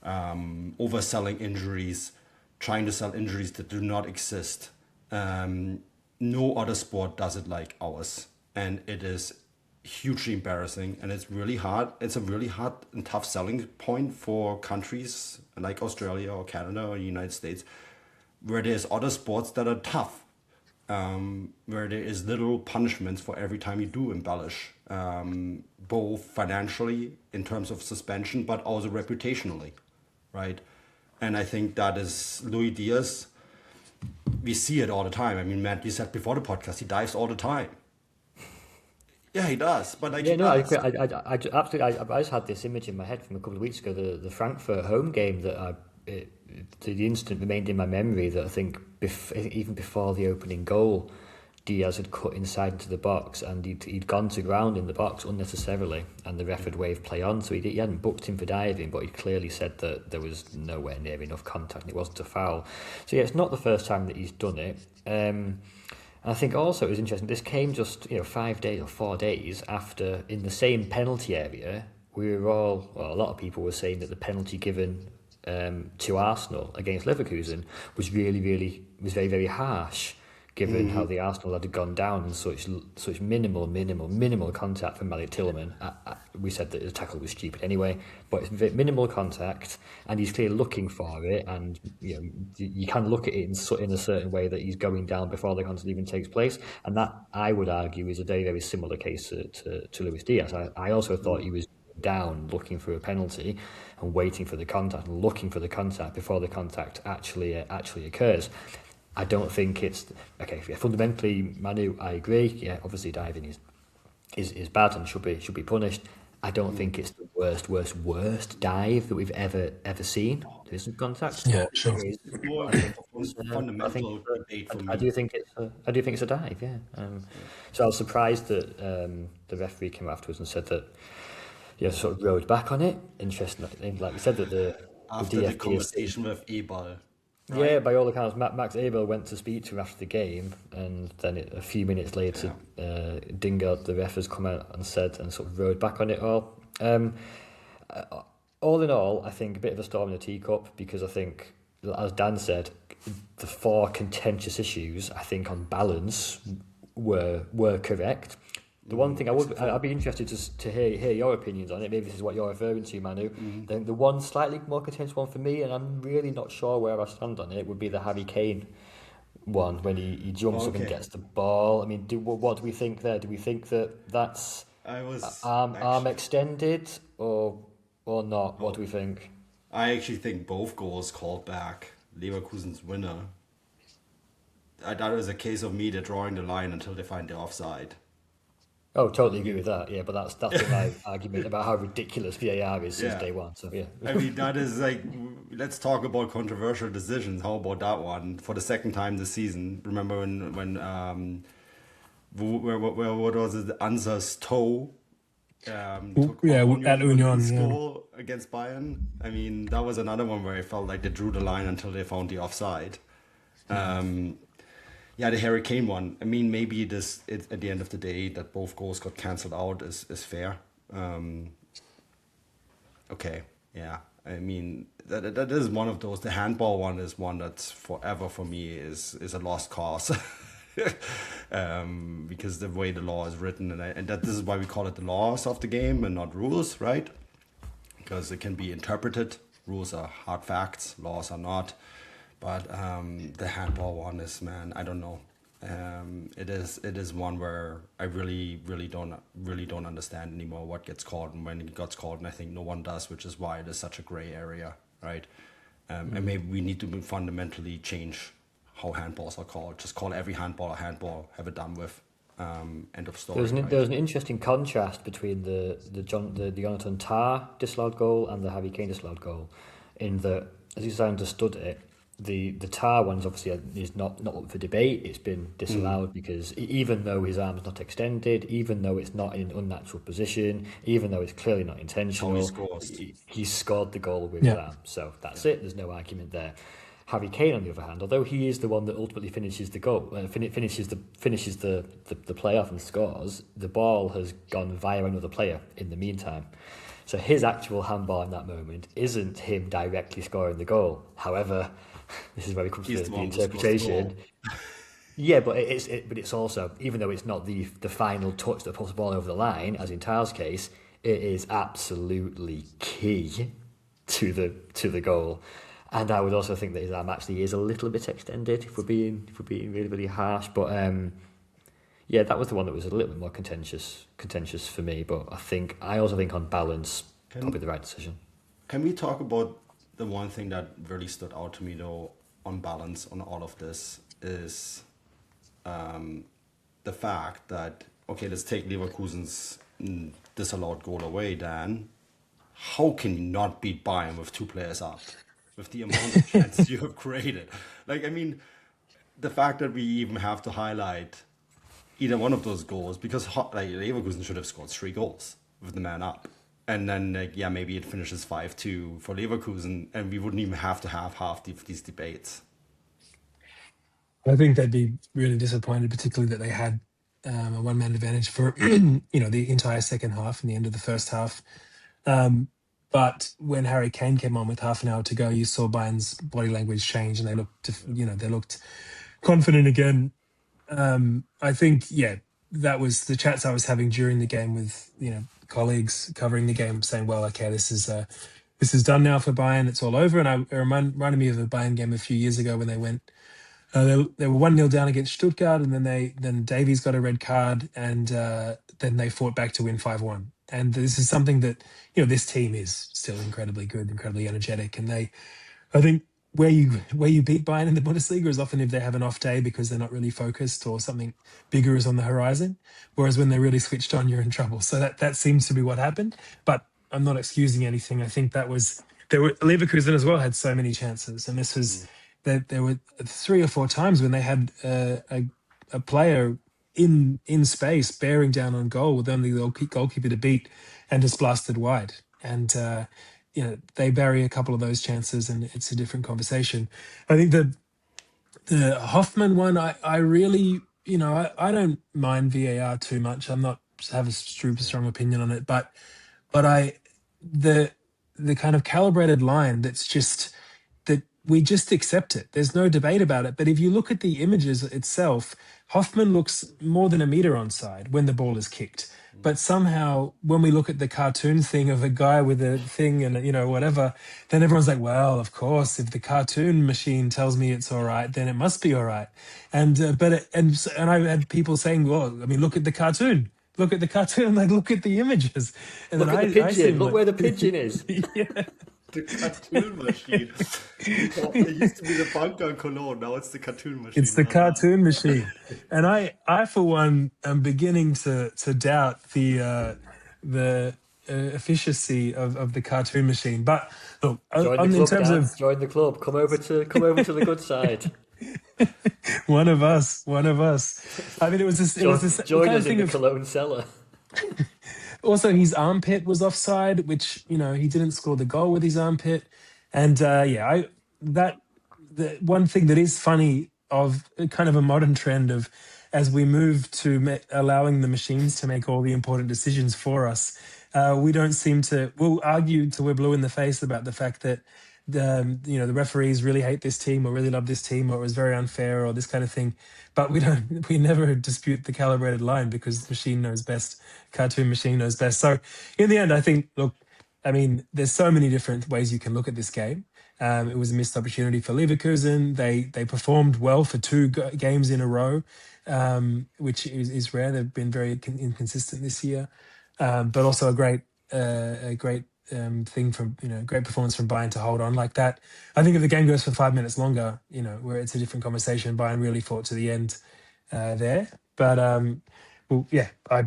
overselling injuries, trying to sell injuries that do not exist. No other sport does it like ours, and it is hugely embarrassing, and it's really hard. It's a really hard and tough selling point for countries like Australia or Canada or the United States, where there's other sports that are tough, where there is little punishments for every time you do embellish, both financially in terms of suspension, but also reputationally, right? And I think that is Luis Díaz. We see it all the time. I mean, Matt, you said before the podcast, he dives all the time. Yeah, he does. But like, Yeah, no, I absolutely. I just had this image in my head from a couple of weeks ago, the Frankfurt home game that the instant remained in my memory that I think even before the opening goal, Díaz had cut inside into the box and he'd gone to ground in the box unnecessarily, and the ref had waved play on, so he hadn't booked him for diving, but he clearly said that there was nowhere near enough contact and it wasn't a foul. So yeah, it's not the first time that he's done it. And I think also it was interesting, this came just 5 days or 4 days after, in the same penalty area, a lot of people were saying that the penalty given to Arsenal against Leverkusen was very, very harsh, given how the Arsenal had gone down and such minimal contact from Malik Tillman. We said that the tackle was stupid anyway, but it's minimal contact, and he's clearly looking for it, and you can look at it in a certain way that he's going down before the contact even takes place, and that, I would argue, is a very, very similar case to Luis Díaz. I also thought he was down looking for a penalty and waiting for the contact and looking for the contact before the contact actually occurs. I don't think it's okay. Yeah, fundamentally, Manu, I agree. Yeah, obviously diving is bad and should be punished. I don't think it's the worst dive that we've ever seen. There isn't contact. Yeah, sure. I do think it's a dive. Yeah. So I was surprised that the referee came afterwards and said that sort of rode back on it. Interesting. Like you said, that after the conversation with Ebal. Right. Yeah, by all accounts, Max Abel went to speak to him after the game, and then a few minutes later, Dingard, the ref, has come out and said and sort of rode back on it all. All in all, I think a bit of a storm in the teacup, because I think, as Dan said, the 4 contentious issues, I think on balance, were correct. The one thing I'd be interested to hear your opinions on it. Maybe this is what you're referring to, Manu. The one slightly more contentious one for me, and I'm really not sure where I stand on it, would be the Harry Kane one, when he jumps up and gets the ball. I mean, what do we think there? Do we think that's arm extended or not? What do we think? I actually think both goals called back. Leverkusen's winner. I thought it was a case of me, they're drawing the line until they find the offside. Oh, totally agree with that. Yeah, but that's been my argument about how ridiculous VAR is since day one. So yeah, I mean, that is like, let's talk about controversial decisions. How about that one for the second time this season? Remember when what was it? Ansa's toe. At Union goal against Bayern. I mean, that was another one where I felt like they drew the line until they found the offside. The Harry Kane one. I mean, maybe at the end of the day that both goals got cancelled out is fair. Okay, yeah. I mean, that is one of those. The handball one is one that's forever for me is a lost cause. Because the way the law is written, and this is why we call it the laws of the game and not rules, right? Because it can be interpreted. Rules are hard facts, laws are not. But the handball one is, man, I don't know. It is one where I really don't understand anymore what gets called and when it gets called, and I think no one does, which is why it is such a gray area, right? And maybe we need to fundamentally change how handballs are called. Just call every handball a handball, have it done with. End of story. There's an interesting contrast between the Jonathan Tah disallowed goal and the Harry Kane disallowed goal, in that, as I understood it, the Tah one is obviously is not up for debate. It's been disallowed because even though his arm's not extended, even though it's not in an unnatural position, even though it's clearly not intentional, he scored the goal with his arm. So that's it. There's no argument there. Harry Kane, on the other hand, although he is the one that ultimately finishes the goal, finishes the play off and scores, the ball has gone via another player in the meantime. So his actual handball in that moment isn't him directly scoring the goal. However, this is where we come to the interpretation. Yeah, but it's also, even though it's not the final touch that puts the ball over the line, as in Tyler's case, it is absolutely key to the goal. And I would also think that his arm actually is a little bit extended if we're being really, really harsh. But yeah, that was the one that was a little bit more contentious for me. But I also think on balance, probably the right decision. Can we talk about the one thing that really stood out to me though on balance on all of this is the fact that, okay, let's take Leverkusen's disallowed goal away, Dan. How can you not beat Bayern with 2 players up? With the amount of chances you have created. Like, I mean, the fact that we even have to highlight either one of those goals, because like Leverkusen should have scored 3 goals with the man up. And then, like, yeah, maybe it finishes 5-2 for Leverkusen, and we wouldn't even have to have half these debates. I think they'd be really disappointed, particularly that they had a one-man advantage for the entire second half and the end of the first half. But when Harry Kane came on with half an hour to go, you saw Bayern's body language change, and they looked confident again. I think, yeah, that was the chats I was having during the game with colleagues covering the game, saying, "Well, okay, this is done now for Bayern. It's all over." And it reminded me of a Bayern game a few years ago when they went. They were 1-0 down against Stuttgart, and then Davies got a red card, and then they fought back to win 5-1. And this is something that this team is still incredibly good, incredibly energetic, and I think where you beat Bayern in the Bundesliga is often if they have an off day because they're not really focused or something bigger is on the horizon. Whereas when they're really switched on, you're in trouble. So that seems to be what happened. But I'm not excusing anything. I think Leverkusen as well had so many chances, and this was. There were 3 or 4 times when they had a player in space bearing down on goal with only the goalkeeper to beat and just blasted wide. And they bury a couple of those chances, and it's a different conversation. I think the Hoffman one, I really I don't mind VAR too much. I'm not have a super strong opinion on it, but the kind of calibrated line that's just. We just accept it. There's no debate about it. But if you look at the images itself, Hoffman looks more than a meter onside when the ball is kicked. But somehow, when we look at the cartoon thing of a guy with a thing and whatever, then everyone's like, well, of course, if the cartoon machine tells me it's all right, then it must be all right. And I had people saying, well, I mean, look at the cartoon. Look at the cartoon. Like, look at the images. And look at the pigeon. Look where the pigeon is. Yeah. The cartoon machine. It used to be the bunker in Koln. Now it's the cartoon machine. It's the cartoon machine. And I for one, am beginning to doubt the efficacy of the cartoon machine. But look, in terms of join the club, come over to the good side. One of us. I mean, it was this. Join us in the Cologne cellar. Also, his armpit was offside, which he didn't score the goal with his armpit, and the one thing that is funny of kind of a modern trend of as we move to allowing the machines to make all the important decisions for us, we don't seem to. We'll argue till we're blue in the face about the fact that the referees really hate this team or really love this team or it was very unfair or this kind of thing, but we never dispute the calibrated line because the machine knows best. Cartoon machine knows best. So in the end, I think, look, I mean, there's so many different ways you can look at this game. It was a missed opportunity for Leverkusen. They performed well for 2 games in a row, which is rare. They've been very inconsistent this year, but also a great thing from great performance from Bayern to hold on like that. I think if the game goes for 5 minutes longer, where it's a different conversation. Bayern really fought to the end there, but well, yeah, I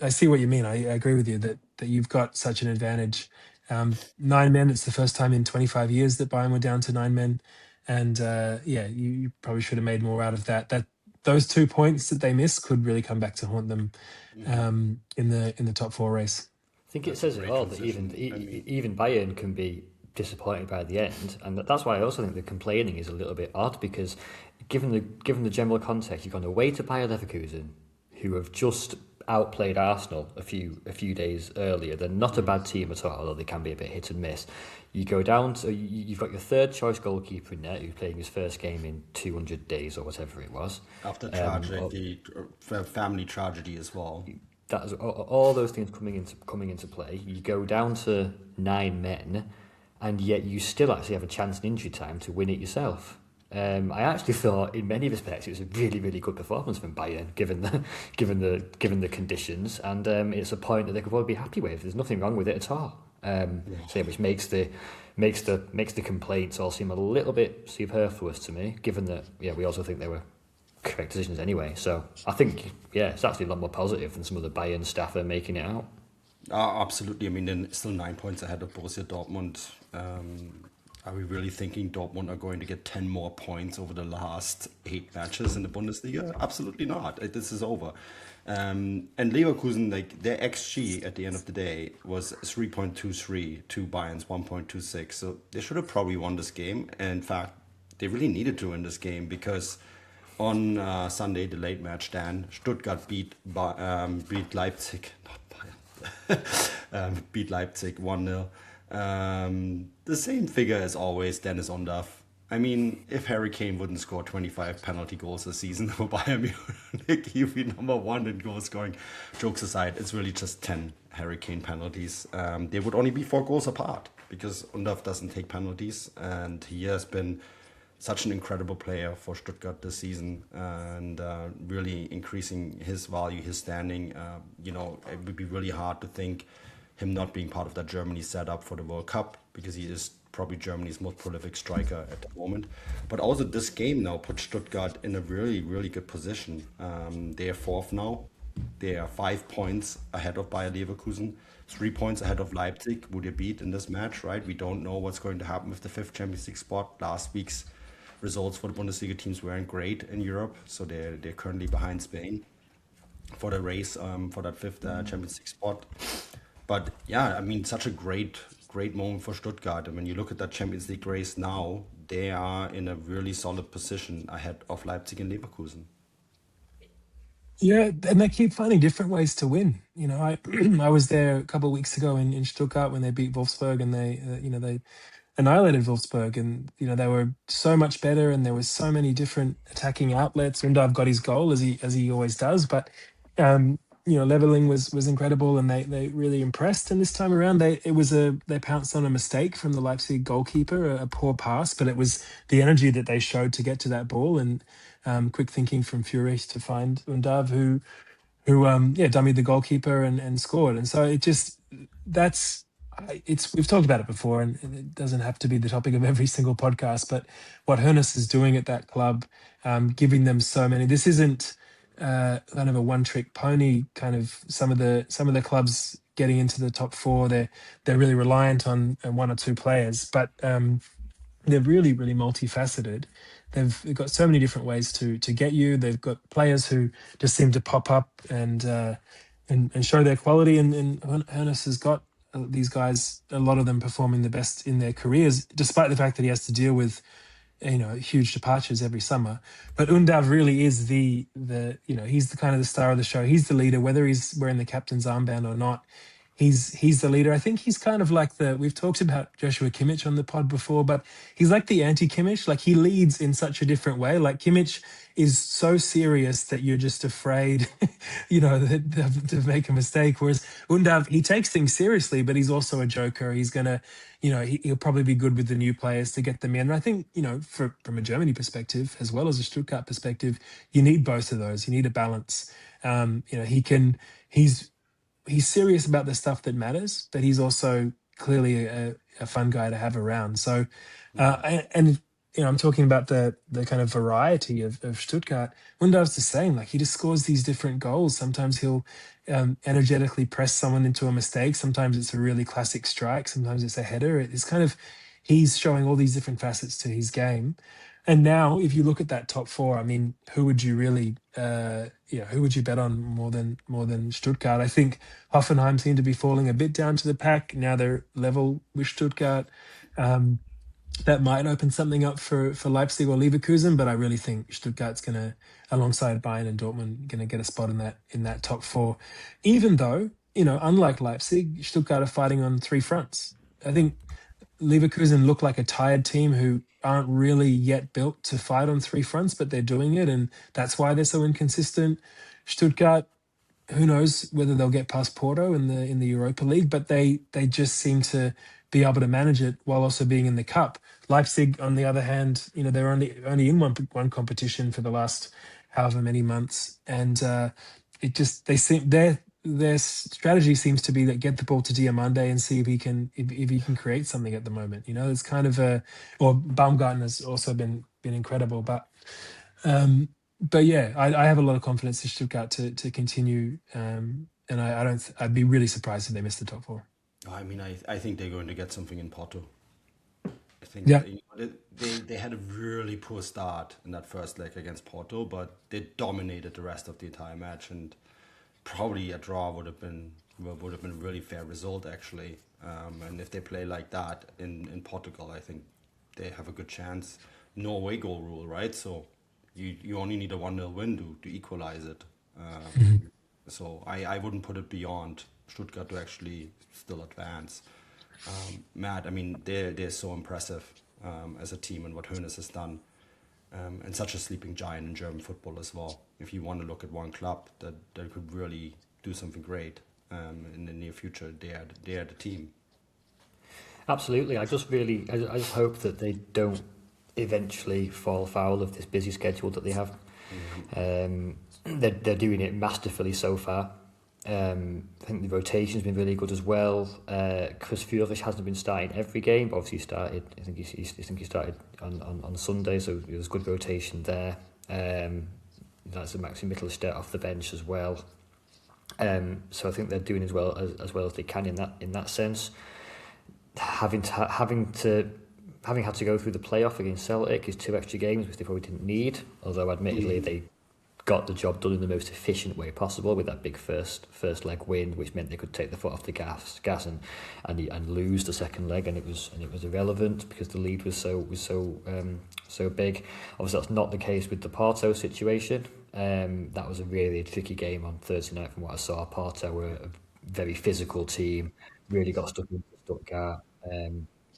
see what you mean. I agree with you that you've got such an advantage. 9 men. It's the first time in 25 years that Bayern were down to 9 men, and you probably should have made more out of that. Those 2 points that they missed could really come back to haunt them in the top 4 race. I think it says it all that even Bayern can be disappointed by the end, and that's why I also think the complaining is a little bit odd because given the general context, you've gone away to Bayer Leverkusen, who have just outplayed Arsenal a few days earlier. They're not a bad team at all, although they can be a bit hit and miss. You go down to you've got your third choice goalkeeper in there who's playing his first game in 200 days or whatever it was. After tragedy, family tragedy as well. That's all those things coming into play. You go down to 9 men, and yet you still actually have a chance in injury time to win it yourself. I actually thought, in many respects, it was a really, really good performance from Bayern, given the conditions, and it's a point that they could probably be happy with. There's nothing wrong with it at all. Which makes the complaints all seem a little bit superfluous to me, given that we also think they were correct decisions anyway. So I think it's actually a lot more positive than some of the Bayern staff are making it out. Absolutely. I mean, they're still 9 points ahead of Borussia Dortmund. Are we really thinking Dortmund are going to get 10 more points over the last 8 matches in the Bundesliga? Absolutely not. This is over. And Leverkusen, their XG at the end of the day was 3.23 to Bayern's 1.26. So they should have probably won this game. And in fact, they really needed to win this game because on Sunday, the late match, Stuttgart beat Leipzig, not Bayern, beat Leipzig 1-0. The same figure as always, Dennis Undav. I mean, if Harry Kane wouldn't score 25 penalty goals a season for Bayern Munich, he'd be number 1 in goal scoring. Jokes aside, it's really just 10 Harry Kane penalties. They would only be 4 goals apart because Undav doesn't take penalties, and he has been such an incredible player for Stuttgart this season, and really increasing his value, his standing. It would be really hard to think him not being part of that Germany setup for the World Cup, because he is probably Germany's most prolific striker at the moment. But also this game now put Stuttgart in a really, really good position. They are 4th now. They are 5 points ahead of Bayer Leverkusen, 3 points ahead of Leipzig, who they beat in this match, right? We don't know what's going to happen with the 5th Champions League spot. Last week's results for the Bundesliga teams weren't great in Europe, so they're currently behind Spain for the race for that 5th Champions League spot. But I mean, such a great moment for Stuttgart. And when you look at that Champions League race now, they are in a really solid position ahead of Leipzig and Leverkusen. Yeah, and they keep finding different ways to win. I was there a couple of weeks ago in Stuttgart when they beat Wolfsburg, and they annihilated Wolfsburg, and they were so much better, and there was so many different attacking outlets. Undav got his goal as he always does, but leveling was incredible, and they really impressed. And this time around, they pounced on a mistake from the Leipzig goalkeeper, a poor pass, but it was the energy that they showed to get to that ball, and quick thinking from Furich to find Undav, who dummied the goalkeeper and scored. And so we've talked about it before, and it doesn't have to be the topic of every single podcast, but what Hoeneß is doing at that club, giving them so many. This isn't kind of a one-trick pony. Kind of some of the clubs getting into the top 4, they're really reliant on 1 or 2 players, but they're really, really multifaceted. They've got so many different ways to get you. They've got players who just seem to pop up and show their quality, and Hoeneß has got these guys, a lot of them performing the best in their careers, despite the fact that he has to deal with huge departures every summer. But Undav really is the he's the kind of the star of the show. He's the leader, whether he's wearing the captain's armband or not. He's the leader. I think he's kind of like we've talked about Joshua Kimmich on the pod before, but he's like the anti-Kimmich. Like, he leads in such a different way. Like, Kimmich is so serious that you're just afraid, to make a mistake. Whereas Undav, he takes things seriously, but he's also a joker. He's gonna, he'll probably be good with the new players to get them in. And I think, from a Germany perspective as well as a Stuttgart perspective, you need both of those. You need a balance. He's serious about the stuff that matters, but he's also clearly a fun guy to have around. So, I'm talking about the kind of variety of Stuttgart. Undav's the same. Like, he just scores these different goals. Sometimes he'll energetically press someone into a mistake. Sometimes it's a really classic strike. Sometimes it's a header. It's kind of, he's showing all these different facets to his game. And now, if you look at that top 4, I mean, who would you really, who would you bet on more than Stuttgart? I think Hoffenheim seem to be falling a bit down to the pack. Now they're level with Stuttgart. That might open something up for Leipzig or Leverkusen, but I really think Stuttgart's going to alongside Bayern and Dortmund, going to get a spot in that top four. Even though, unlike Leipzig, Stuttgart are fighting on three fronts. I think Leverkusen look like a tired team who aren't really yet built to fight on three fronts, but they're doing it, and that's why they're so inconsistent. Stuttgart, who knows whether they'll get past Porto in the Europa League, but they just seem to be able to manage it while also being in the cup. Leipzig, on the other hand, they're only in one competition for the last however many months, and their strategy seems to be that get the ball to Diamande and see if he can create something at the moment. It's kind of or Baumgarten has also been incredible, but yeah, I have a lot of confidence in Stuttgart to continue, and I'd be really surprised if they missed the top four. I mean, I think they're going to get something in Porto. I think Yeah. they had a really poor start in that first leg against Porto, but they dominated the rest of the entire match, and probably a draw would have been a really fair result actually. And if they play like that in Portugal, I think they have a good chance. Norway goal rule, right? So you only need a 1-0 win to equalize it. So I wouldn't put it beyond Stuttgart to actually still advance. Matt, I mean, they're so impressive as a team and what Hoeneß has done. And such a sleeping giant in German football as well. If you want to look at one club that could really do something great in the near future, they are the team. Absolutely. I just hope that they don't eventually fall foul of this busy schedule that they have. They're doing it masterfully so far. I think the rotation's been really good as well. Chris Führich hasn't been starting every game, but obviously he started. I think he started on Sunday, so there was good rotation there. That's a Maxi Mittelstadt off the bench as well. So I think they're doing as well as they can in that sense. Having had to go through the playoff against Celtic is 2 extra games, which they probably didn't need. Although admittedly they got the job done in the most efficient way possible with that big first leg win, which meant they could take the foot off the gas and lose the second leg, and it was irrelevant because the lead was so big. Obviously, that's not the case with the Porto situation. That was a really tricky game on Thursday night. From what I saw, Porto were a very physical team, really got stuck into Stuttgart.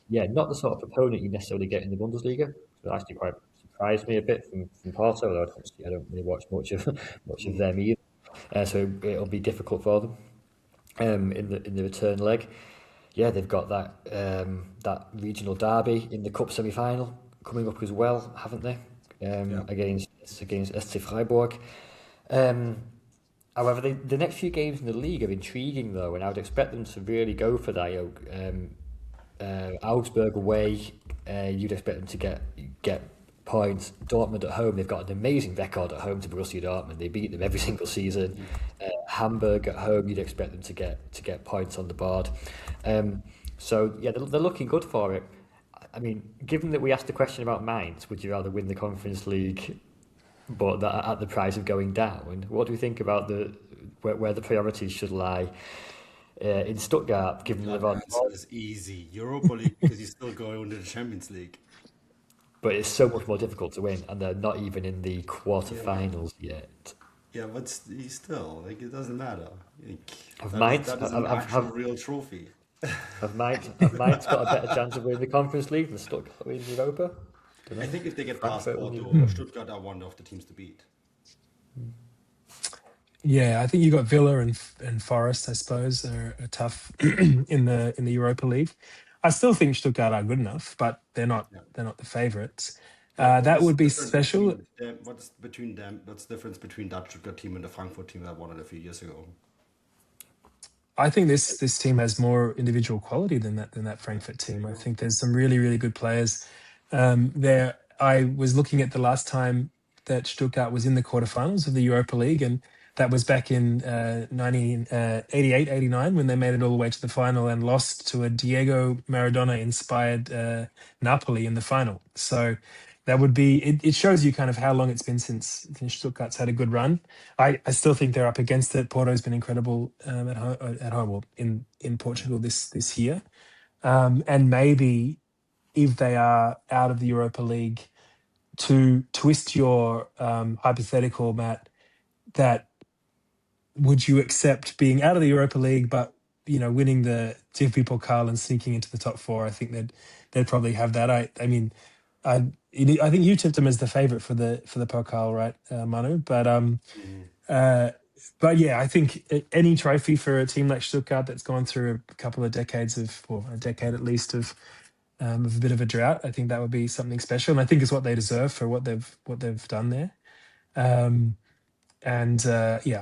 Not the sort of opponent you necessarily get in the Bundesliga. So it actually quite surprised me a bit from Porto, although I don't really watch much of them either. So it'll be difficult for them in the return leg. Yeah, they've got that regional derby in the cup semi-final coming up as well, haven't they? Against SC Freiburg. However, the next few games in the league are intriguing though, and I would expect them to really go for that. Augsburg away, you'd expect them to get points. Dortmund at home, they've got an amazing record at home to Borussia Dortmund. They beat them every single season. Hamburg at home, you'd expect them to get points on the board. So yeah, they're looking good for it. I mean, given that we asked the question about Mainz, would you rather win the Conference League, but that at the price of going down? What do we think about where the priorities should lie? In Stuttgart, given the answer is easy. Europa League, because you still go into the Champions League. But it's so much more difficult to win, and they're not even in the quarterfinals yet. Yeah, but still, it doesn't matter. That is an actual real trophy. Have Mainz got a better chance of winning the Conference League than Stuttgart in Europa? I think if they get past Porto, Stuttgart are one of the teams to beat. Yeah, I think you got Villa and Forest, I suppose, are tough in the Europa League. I still think Stuttgart are good enough, but they're not the favourites. That would be special. What's the difference between that Stuttgart team and the Frankfurt team that won it a few years ago? I think this team has more individual quality than that Frankfurt team. I think there's some really, really good players there. I was looking at the last time that Stuttgart was in the quarterfinals of the Europa League, and that was back in 1988-89 when they made it all the way to the final and lost to a Diego Maradona-inspired Napoli in the final. So that would be, it shows you kind of how long it's been since Stuttgart's had a good run. I still think they're up against it. Porto's been incredible at home or in Portugal this year. And maybe if they are out of the Europa League, to twist your hypothetical, Matt, that would you accept being out of the Europa League, but winning the DFB Pokal and sneaking into the top four? I think they'd probably have that. I mean, I think you tipped them as the favourite for the Pokal, right, Manu? But yeah, I think any trophy for a team like Stuttgart that's gone through a couple of decades or a decade at least of a bit of a drought, I think that would be something special, and I think it's what they deserve for what they've done there. Yeah,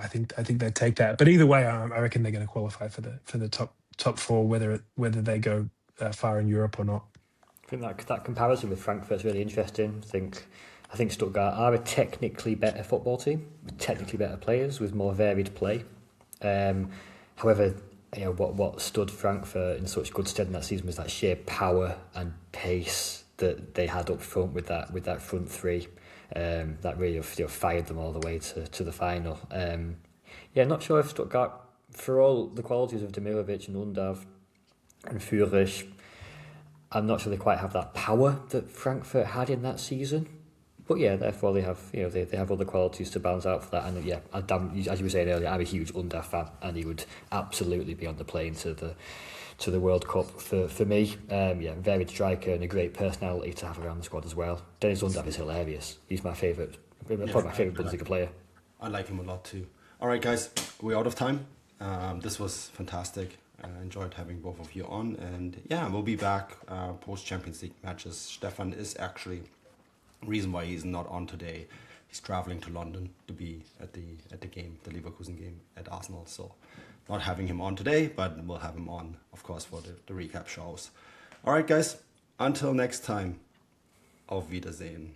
I think they'd take that. But either way, I reckon they're going to qualify for the top four, whether they go far in Europe or not. I think that comparison with Frankfurt is really interesting. I think Stuttgart are a technically better football team, with technically better players, with more varied play. However, what stood Frankfurt in such good stead in that season was that sheer power and pace that they had up front with that front three. That really fired them all the way to the final. Not sure if Stuttgart, for all the qualities of Demirovic and Undav and Führich, I'm not sure they quite have that power that Frankfurt had in that season. But yeah, therefore they have they have other qualities to balance out for that. And yeah, as you were saying earlier, I'm a huge Undav fan, and he would absolutely be on the plane to the World Cup for me. Varied striker and a great personality to have around the squad as well. Dennis Undav is hilarious. He's my favourite, probably my favourite Bundesliga player. I like him a lot too. All right, guys, we're out of time. This was fantastic. I enjoyed having both of you on, and yeah, we'll be back post Champions League matches. Stefan is actually reason why he's not on today. He's traveling to London to be at the game, the Leverkusen game at Arsenal. So not having him on today, but we'll have him on, of course, for the recap shows. All right, guys, until next time, auf Wiedersehen.